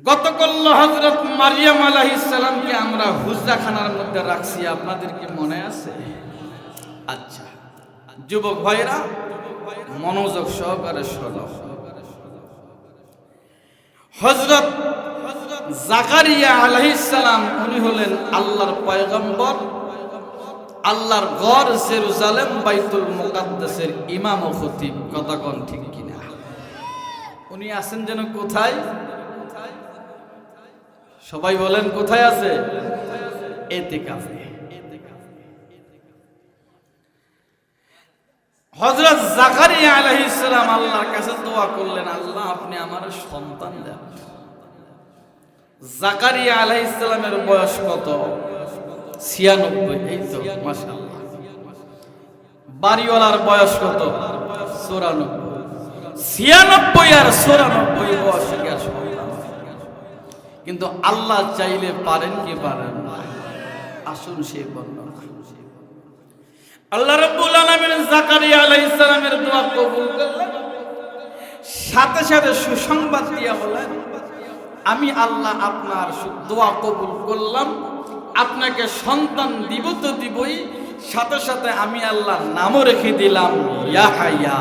গতকাল হযরত মারিয়াম আলাইহিস সালামকে আমরা হুজরাখানার মধ্যে রাখছি, আপনাদেরকে মনে আছে? আচ্ছা যুবক ভাইরা মনোযোগ সহকারে শোনো। হযরত জাকারিয়া আলাইহিস সালাম উনি হলেন আল্লাহর পয়গম্বর, আল্লাহর ঘর জেরুজালেম বাইতুল মুকাদ্দাসের ইমাম ও খতিব, কথা কোন ঠিক কিনা? উনি আছেন যেন কোথায়? সবাই বলেন কোথায় আছে? ইতিকাফে। হযরত জাকারিয়া আলাইহিস সালাম আল্লাহর কাছে দোয়া করলেন, আল্লাহ আপনি আমার সন্তান দেন। জাকারিয়া আলাইহিস সালামের বয়স কত? 96। এই তো মাশাআল্লাহ। বাড়িওয়ালার বয়স কত? 94। 96 আর 94 বয়স কি আর সমান? কিন্তু আল্লাহ চাইলে পারেন কি পারেন না? আসুন সেই বর্ণনা। আল্লাহ রাব্বুল আলামিন জাকারিয়া আলাইহিস সালামের দোয়া কবুল করলেন, সাথে সাথে সুসংবাদ দিয়া বলেন, আমি আল্লাহ আপনার দোয়া কবুল করলাম, আপনাকে সন্তান দিব তো দিবই, সাথে সাথে আমি আল্লাহ নামও রেখে দিলাম ইয়াহইয়া।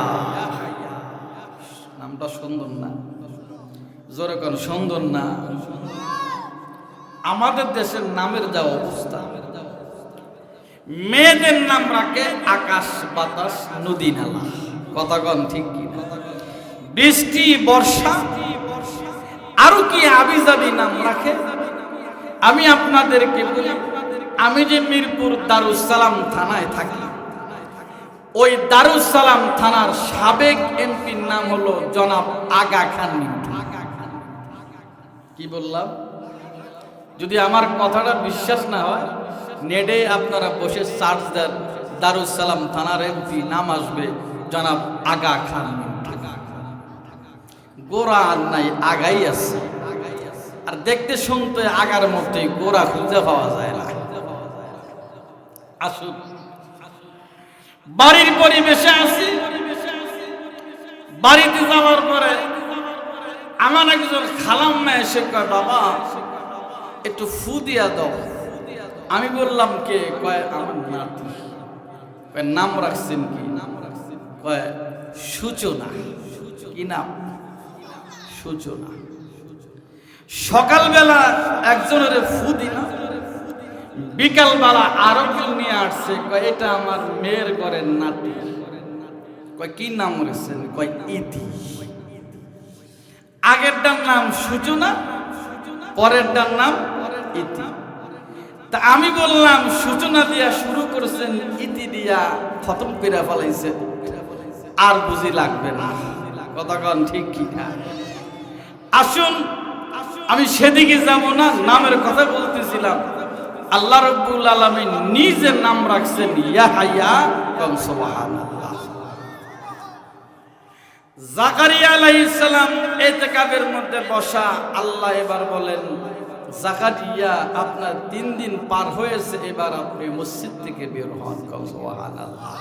নামটা সুন্দর না? জোরে কোন সুন্দর না? আমাদের দেশের নামের যা অবস্থা, মেয়েদের নাম রাখে আকাশ বাতাস নদী নালা, কথা কন ঠিক কি? বৃষ্টি বর্ষা আরো কি আবিজাবি নাম রাখে। আমি আপনাদেরকে বলি, আমি যে মিরপুর দারুস সালাম থানায় থাকি, ওই দারুস সালাম থানার সাবেক এমপির নাম হলো জনাব আগা খান মিন্টু। কি বললাম? যদি আমার কথাটা বিশ্বাস না হয়, নেটে আপনারা বসে সার্চ দেন, দারুস সালাম থানার এমপি নাম আসবে জনাব আগা খান মিন্টু। গোরা আর নাই, আগাই আছে। আর দেখতে শুনতে আগার মধ্যে গোরা খুঁজে পাওয়া যায় না। আসুন, বাড়ির পরিবেশে আছি। বাড়িতে যাওয়ার পরে আমার একজন খালাম্মা এসে কয়, বাবা একটু ফু দিয়া দাও। আমি বললাম কে? কয় আমার নাতি। নাম রাখছেন কি? কয় সূচনা। কি নাম? সূচনা। সকালবেলা একজনের ফু দিলাম, বিকালবেলা আরো কেউ নিয়ে আসছে, কয় এটা আমার মেয়ের ঘরের নাতি। কয় কি নাম রেখেছেন? কয় ইতি। আগেরটার নাম সূচনা, পরেরটার নাম ইতি। তা আমি বললাম সূচনা দিয়া শুরু করেছেন, ইতি দিয়া খতম করে ফেলাইছে, আর বুঝি লাগবে না। কথা কন ঠিক কি না? আসুন আমি সেদিকে যাব না, নামের কথা বলতেছিলাম। আল্লাহ রাব্বুল আলামিন নিজে নাম রাখছেন ইয়াহইয়া। কম সুবহানাল্লাহ। জাকারিয়া আলাইহিস সালাম ইতিকাফের মধ্যে বসা। আল্লাহ এবার বলেন, জাকারিয়া আপনার 3 দিন পার হয়েছে, এবার আপনি মসজিদ থেকে বের হন। কম সুবহানাল্লাহ।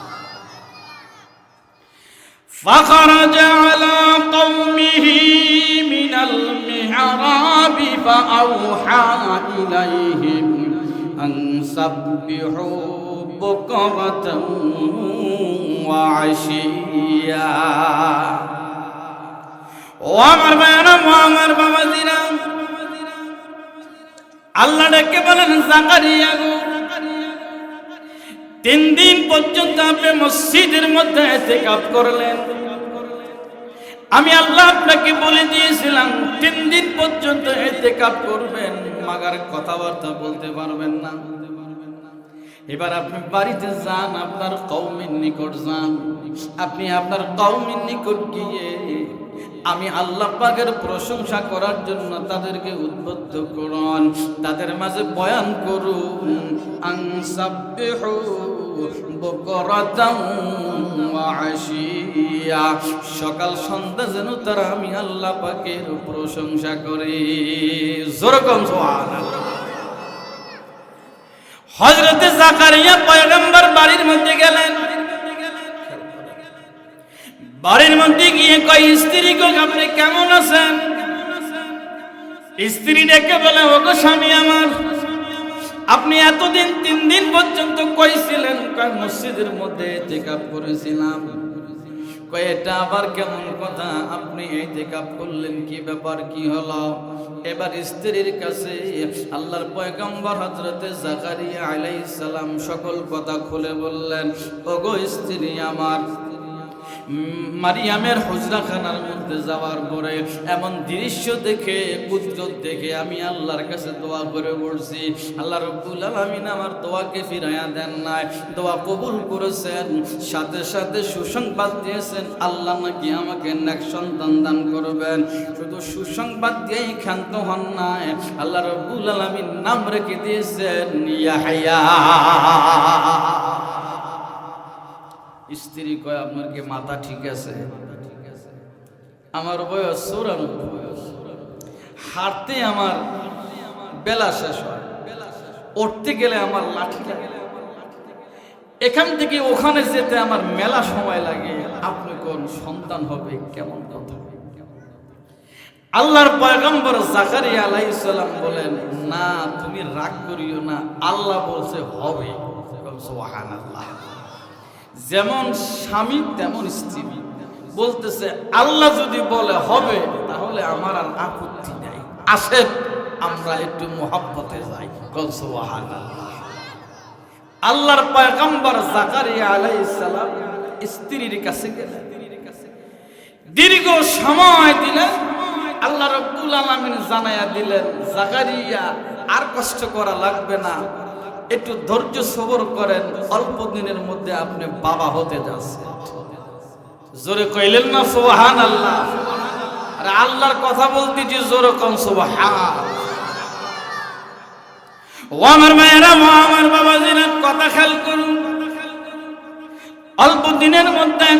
فخرج على قومه من المحراب فأوحى إليهم أن سبحوا بكرة وعشيا। وامر بنا وامر بمدينة আল্লাহ ডেকে বলেন, জাকারিয়া গো, 3 দিন পর্যন্ত আপনি মসজিদের মধ্যে ইতিকাফ করলেন। আমি আল্লাহ আপনাকে বলে দিয়েছিলাম 3 দিন পর্যন্ত ইতিকাফ করবেন, মাগার কথাবার্তা বলতে পারবেন না। এবার আপনি বাড়িতে যান, আপনার কওমের নিকট যান। আপনি আপনার কওমের নিকট গিয়ে আমি আল্লাহ পাকের প্রশংসা করার জন্য তাদেরকে উদ্বুদ্ধ করুন, তাদের মাঝে বয়ান করুন। আনসাবিহু বুকরাতাও ওয়া আশিয়া, সকাল সন্ধ্যা যেন তারা আমি আল্লাহ পাকের প্রশংসা করে। যেরকম সুবহানাল্লাহ। হযরতে জাকারিয়া পয়গম্বর বাড়ির মধ্যে গেলেন। বাড়ির মধ্যে গিয়ে কয়, স্ত্রী গো আপনি কেমন আছেন? স্ত্রী ডেকে বলে, ওগো স্বামী আমার, আপনি এতদিন 3 দিন পর্যন্ত কইছিলেন? কয় মসজিদের মধ্যে ইতিকাফ করেছিলাম। কয় এটা আবার কেমন কথা? আপনি ইতিকাফ করলেন, কি ব্যাপার, কি হলো? এবার স্ত্রীর কাছে আল্লাহর পয়গম্বর হযরতে জাকারিয়া আলাইহিস সালাম সকল কথা খুলে বললেন। ওগো স্ত্রী আমার, মারিয়ামের হুজরাখানার মধ্যে যাওয়ার পরে এমন দৃশ্য দেখে, কুদরত দেখে আমি আল্লাহর কাছে দোয়া করে বলছি। আল্লাহ রাব্বুল আলামিন আমার দোয়াকে ফিরাইয়া দেন নাই, দোয়া কবুল করেছেন। সাথে সাথে সুসংবাদ দিয়েছেন, আল্লাহ নাকি আমাকে নেক সন্তান দান করবেন। শুধু সুসংবাদ দিয়েই ক্ষান্ত হন নাই, আল্লাহ রাব্বুল আলামিন নাম রেখে দিয়েছেন ইয়াহইয়া। স্ত্রী কয়, আপনার কি মাথা ঠিক আছে? আমার বয়স 94, হাঁটতে আমার বেলা শেষ হয়, উঠতে গেলে আমার লাঠি লাগে, এখান থেকে ওখানে যেতে আমার মেলা সময় লাগে। আপনি কোন সন্তান হবে, কেমন কথা? আল্লাহর পয়গম্বর জাকারিয়া আলাইহিস সালাম বলেন, না তুমি রাগ করিও না, আল্লাহ বলছে হবে। সুবহানাল্লাহ। যেমন স্বামী তেমন স্ত্রী বলতেছে, আল্লাহ যদি বলে হবে তাহলে আমার আর আপত্তি নাই, আসেন আমরা একটু মুহাব্বতে যাই। সুবহানাল্লাহ। আল্লাহর পয়গম্বর জাকারিয়া আলাইহিস সালাম স্ত্রীর কাছে গেলেন, দীর্ঘ সময় দিলেন। আল্লাহ রাব্বুল আলামিন জানায়া দিলেন, জাকারিয়া আর কষ্ট করা লাগবে না, একটু ধৈর্য সবর করেন, অল্প দিনের মধ্যে আপনি বাবা হতে যাচ্ছেন। জোরে কইলেন না সুবহানাল্লাহ? আরে আল্লাহর কথা বলতেছি, জোরে কোন সুবহান। ও আমার মায়েরা, ও আমার বাবাজিরা, কথা খেয়াল করুন। অল্প দিনের মধ্যে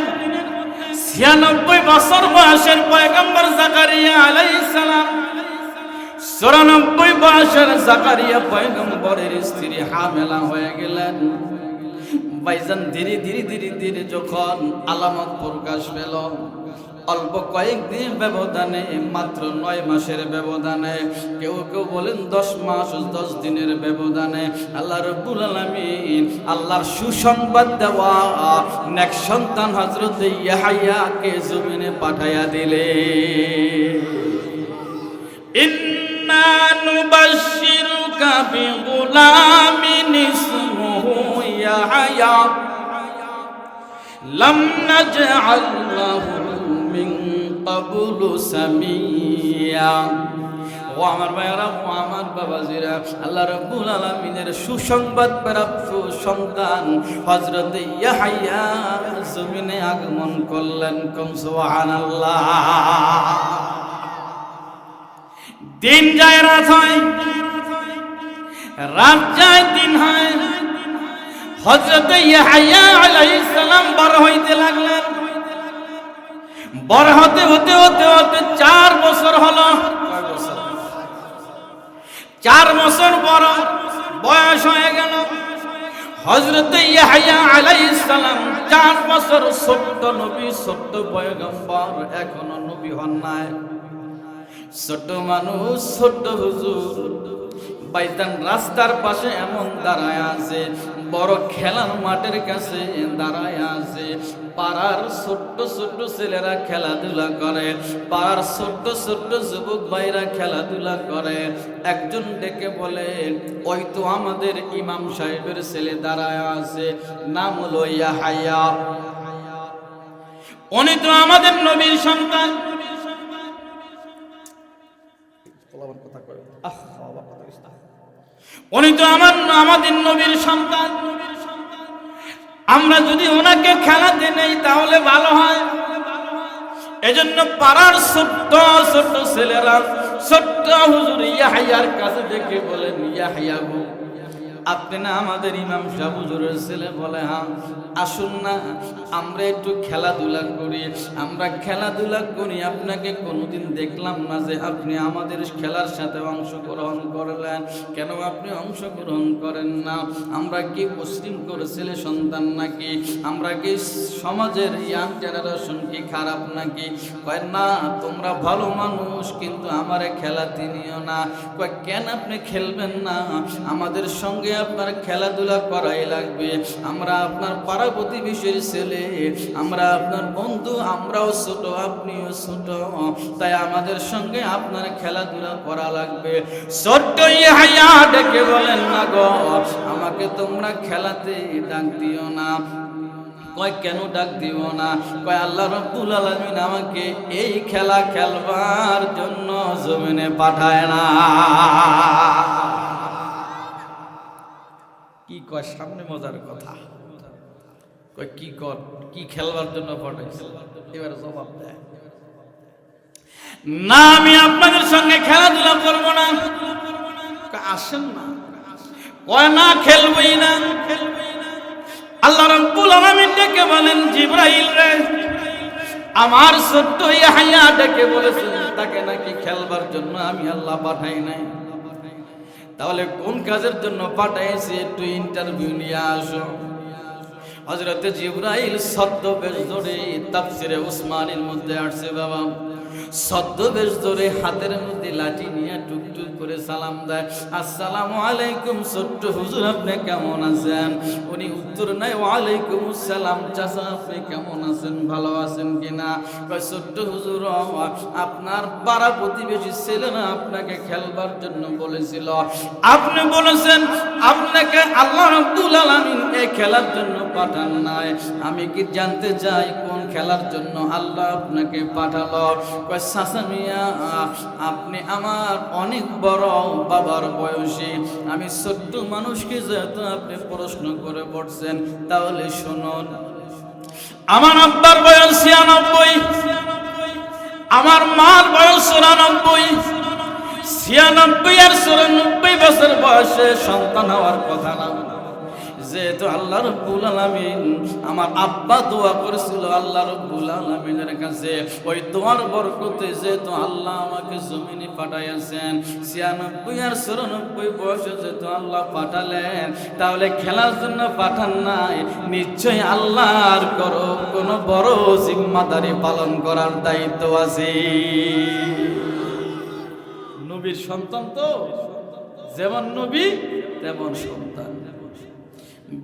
96 বছর বয়সের পয়গম্বর জাকারিয়া আলাইহিস সালাম, 94 বয়সের জাকারিয়া পয়গম্বরের স্ত্রী হামেলা হয়ে গেলেন। ভাইজান ধীরে ধীরে ধীরে ধীরে যখন আলামত প্রকাশ পেল, অল্প কয়েকদিন ব্যবধানে, মাত্র 9 মাসের ব্যবধানে, কেউ কেউ বলেন 10 মাস 10 দিনের ব্যবধানে আল্লাহ রাব্বুল আলামিন আল্লাহর সুসংবাদ দেওয়া নেক সন্তান হযরত ইয়াহইয়াকে জমিনে পাঠায়া দিলে। ইন্না নুবাশশিরুকা বিগুলামিন ইসমুহু ইয়াহইয়া লাম নাজআল লাহু মিন ক্বাবলু সামিয়া। ও আমার ভাইয়েরা, ও আমার বাবাজিরা, আল্লাহ রাব্বুল আলামিনের সুসংবাদ প্রাপ্ত সন্তান হযরত ইয়াহইয়া জমিনে আগমন করলেন। কম সুবহানাল্লাহ। দিন যায় রাত হয়, রাত যায় দিন হয়। হযরত ইয়াহইয়া আলাইহিস সালাম বড় হইতে লাগলেন। বড় হতে হতে হতে হতে 4 বছর হলো। 4 বছর বড় বয়স হয়ে গেল। হযরত ইয়াহইয়া আলাইহিস সালাম 4 বছর ছোট্ট নবী, ছোট্ট পয়গম্বর, এখনো নবী হন নাই। ছোট্ট মানুষ, ছোট্ট হুজুর বাইতান রাস্তার পাশে এমন দাঁড়ায় আছে, বড় খেলার মাঠের কাছে দাঁড়ায় আছে। পাড়ার ছোট্ট ছোট্ট ছেলেরা খেলাধুলা করে, পাড়ার ছোট্ট ছোট্ট যুবক ভাইরা খেলাধুলা করে। একজন ডেকে বলে, ওই তো আমাদের ইমাম সাহেবের ছেলে দাঁড়ায় আছে, নাম হলো ইয়াহইয়া। উনি তো আমাদের নবীর সন্তান। উনি তো আমাদের নবীর সন্তান। আমরা যদি ওনাকে খেলাতে নেই তাহলে ভালো হয়। এজন্য পাড়ার ছোট্ট ছোট্ট ছেলেরা ছোট্ট হুজুর ইয়াহইয়ার কাছে দেখে বলেন, ইয়াহইয়া গো, আপনি না আমাদের ইমাম সাহেব হুজুরের ছেলে? বলে, হ্যাঁ, আসুন না আমরা একটু খেলাধুলা করি। আমরা খেলাধুলা করি, আপনাকে কোনোদিন দেখলাম না যে আপনি আমাদের খেলার সাথে অংশগ্রহণ করলেন। কেন আপনি অংশগ্রহণ করেন না? আমরা কি মুসলিম করে ছেলে সন্তান নাকি? আমরা কি সমাজের ইয়াং জেনারেশন কি খারাপ নাকি? কয় না, তোমরা ভালো মানুষ, কিন্তু আমারে খেলাতে নিও না। কয় কেন আপনি খেলবেন না? আমাদের সঙ্গে আপনার খেলাধুলা করাই লাগবে। আমরা আপনার পাড়া প্রতিবেশীর ছেলে, আমরা আপনার বন্ধু, আমরাও ছোট, আপনিও ছোট, তাই আমাদের সঙ্গে আপনার খেলাধুলা করা লাগবে। ছোট্ট ইয়াহইয়া ডেকে বলেন, না গো, আমাকে তোমরা খেলাতে ডাক দিও না। কয় কেন ডাক দিব না? কয় আল্লাহ রাব্বুল আলামিন আমাকে এই খেলা খেলবার জন্য জমিনে পাঠায় না। কি কয় সামনে মজার কথা। কয় কি কর, কি খেলবার জন্য পাঠাইছে? এবার জবাব দেয়, না আমি আপনাদের সঙ্গে খেলাধুলা করব না। আসেন না। কয় না, খেলবই না। আল্লাহ রাব্বুল আলামিন ডেকে বলেন, জিবরাইল রে, আমার ছোট্ট ইয়াহইয়া ডেকে বলেছেন তাকে নাকি খেলবার জন্য আমি আল্লাহ পাঠাই নাই। তাহলে কোন কাজের জন্য পাঠাইছি? একটু ইন্টারভিউ নিয়ে আসো। হযরত জিবরাইল ছদ্মবেশ ধরে, তাফসিরে উসমানীর মধ্যে আসছে বাবা, ছদ্মবেশ ধরে হাতের মধ্যে লাঠি নিয়ে টুকটুক করে সালাম দেয়, আসসালামু আলাইকুম ছোট্ট হুজুর, আপনি কেমন আছেন? উনি উত্তর নেয়, ওয়ালাইকুম আসসালাম চাচা, আপনি কেমন আছেন, ভালো আছেন কিনা? কয় ছোট্ট হুজুর, আপনার পাড়া প্রতিবেশী ছেলেরা আপনাকে খেলবার জন্য বলেছিল, আপনি বলেছেন আপনাকে আল্লাহ রাব্বুল আলামিন এই খেলার জন্য পাঠান নাই। আমি কি জানতে চাই কোন খেলার জন্য আল্লাহ আপনাকে পাঠালো? কয় চাচা মিয়া, আপনি আমার অনেক বড় বাবার বয়সী, আমি ছোট্ট মানুষকে যেহেতু আপনি প্রশ্ন করে পড়ছেন, তাহলে শুনুন। আমার আব্বার বয়স 96, আমার মার বয়স 94। 96 আর 94 বছর বয়সে সন্তান হওয়ার কথা না। যেহেতু আল্লাহ রাব্বুল আলামিন আমার আব্বা দোয়া করেছিল আল্লাহ রাব্বুল আলামিনের কাছে, ওই দোয়ার বরকতে যেহেতু আল্লাহ আমাকে জমিনে পাঠাইয়াছেন, 96 আর 94 বয়সে যেহেতু আল্লাহ পাঠালেন, তাহলে খেলার জন্য পাঠান নাই, নিশ্চয় আল্লাহর কোনো বড় জিম্মাদারি পালন করার দায়িত্ব আছে। নবীর সন্তান তো, যেমন নবী তেমন সন্তান।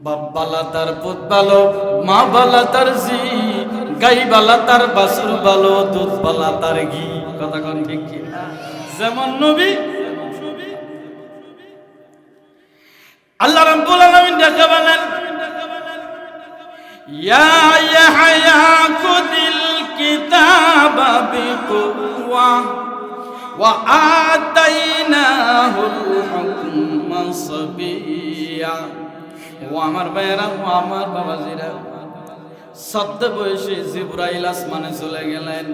বাপ বালা তার পুত ভালো, মা বালা তার জি, গাই বালা তার বাছুর ভালো, দুধ বালা তার ঘি। কথা কোন ঠিক কি? যেমন নবী আল্লাহ রাব্বুল আলামিন দেখে বলেন, ইয়া ইয়াহইয়া খুদিল কিতাবা বিকুওয়া ওয়া আতাইনাহুল হুকমা সাবিয়্যা। ও আমার ভাইয়েরা, ও আমার বাবাজিরা, সদ্য বয়সে জিবরাইল আসমানে চলে গেলেন।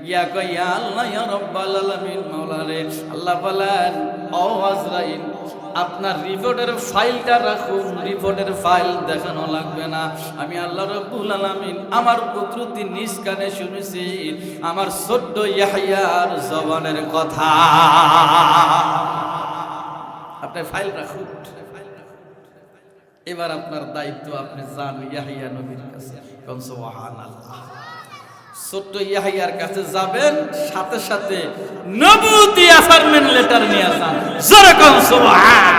ইয়া কয়, ইয়া আল্লাহ, ইয়া রাব্বাল আলামিন, মাওলা রে। আল্লাহ বলেন, ও আজরাইল, আপনার রিপোর্টের ফাইলটা রাখুন, রিপোর্টের ফাইল দেখানো লাগবে না। আমি আল্লাহ রাব্বুল আলামিন আমার পুত্রটি নিজ কানে শুনেছি আমার ছোট্ট ইয়াহইয়ার জবানের কথা। আপনি ফাইল রাখুন। এবার আপনার দায়িত্ব, আপনি যান ইয়াহইয়া নবীর কাছে। কোন সুবহানাল্লাহ। ছোট্ট ইয়াহইয়ার কাছে যাবেন, সাথে সাথে নবুতি অ্যাসাইনমেন্ট লেটার নিয়ে যান। জোরে কোন সুবহান।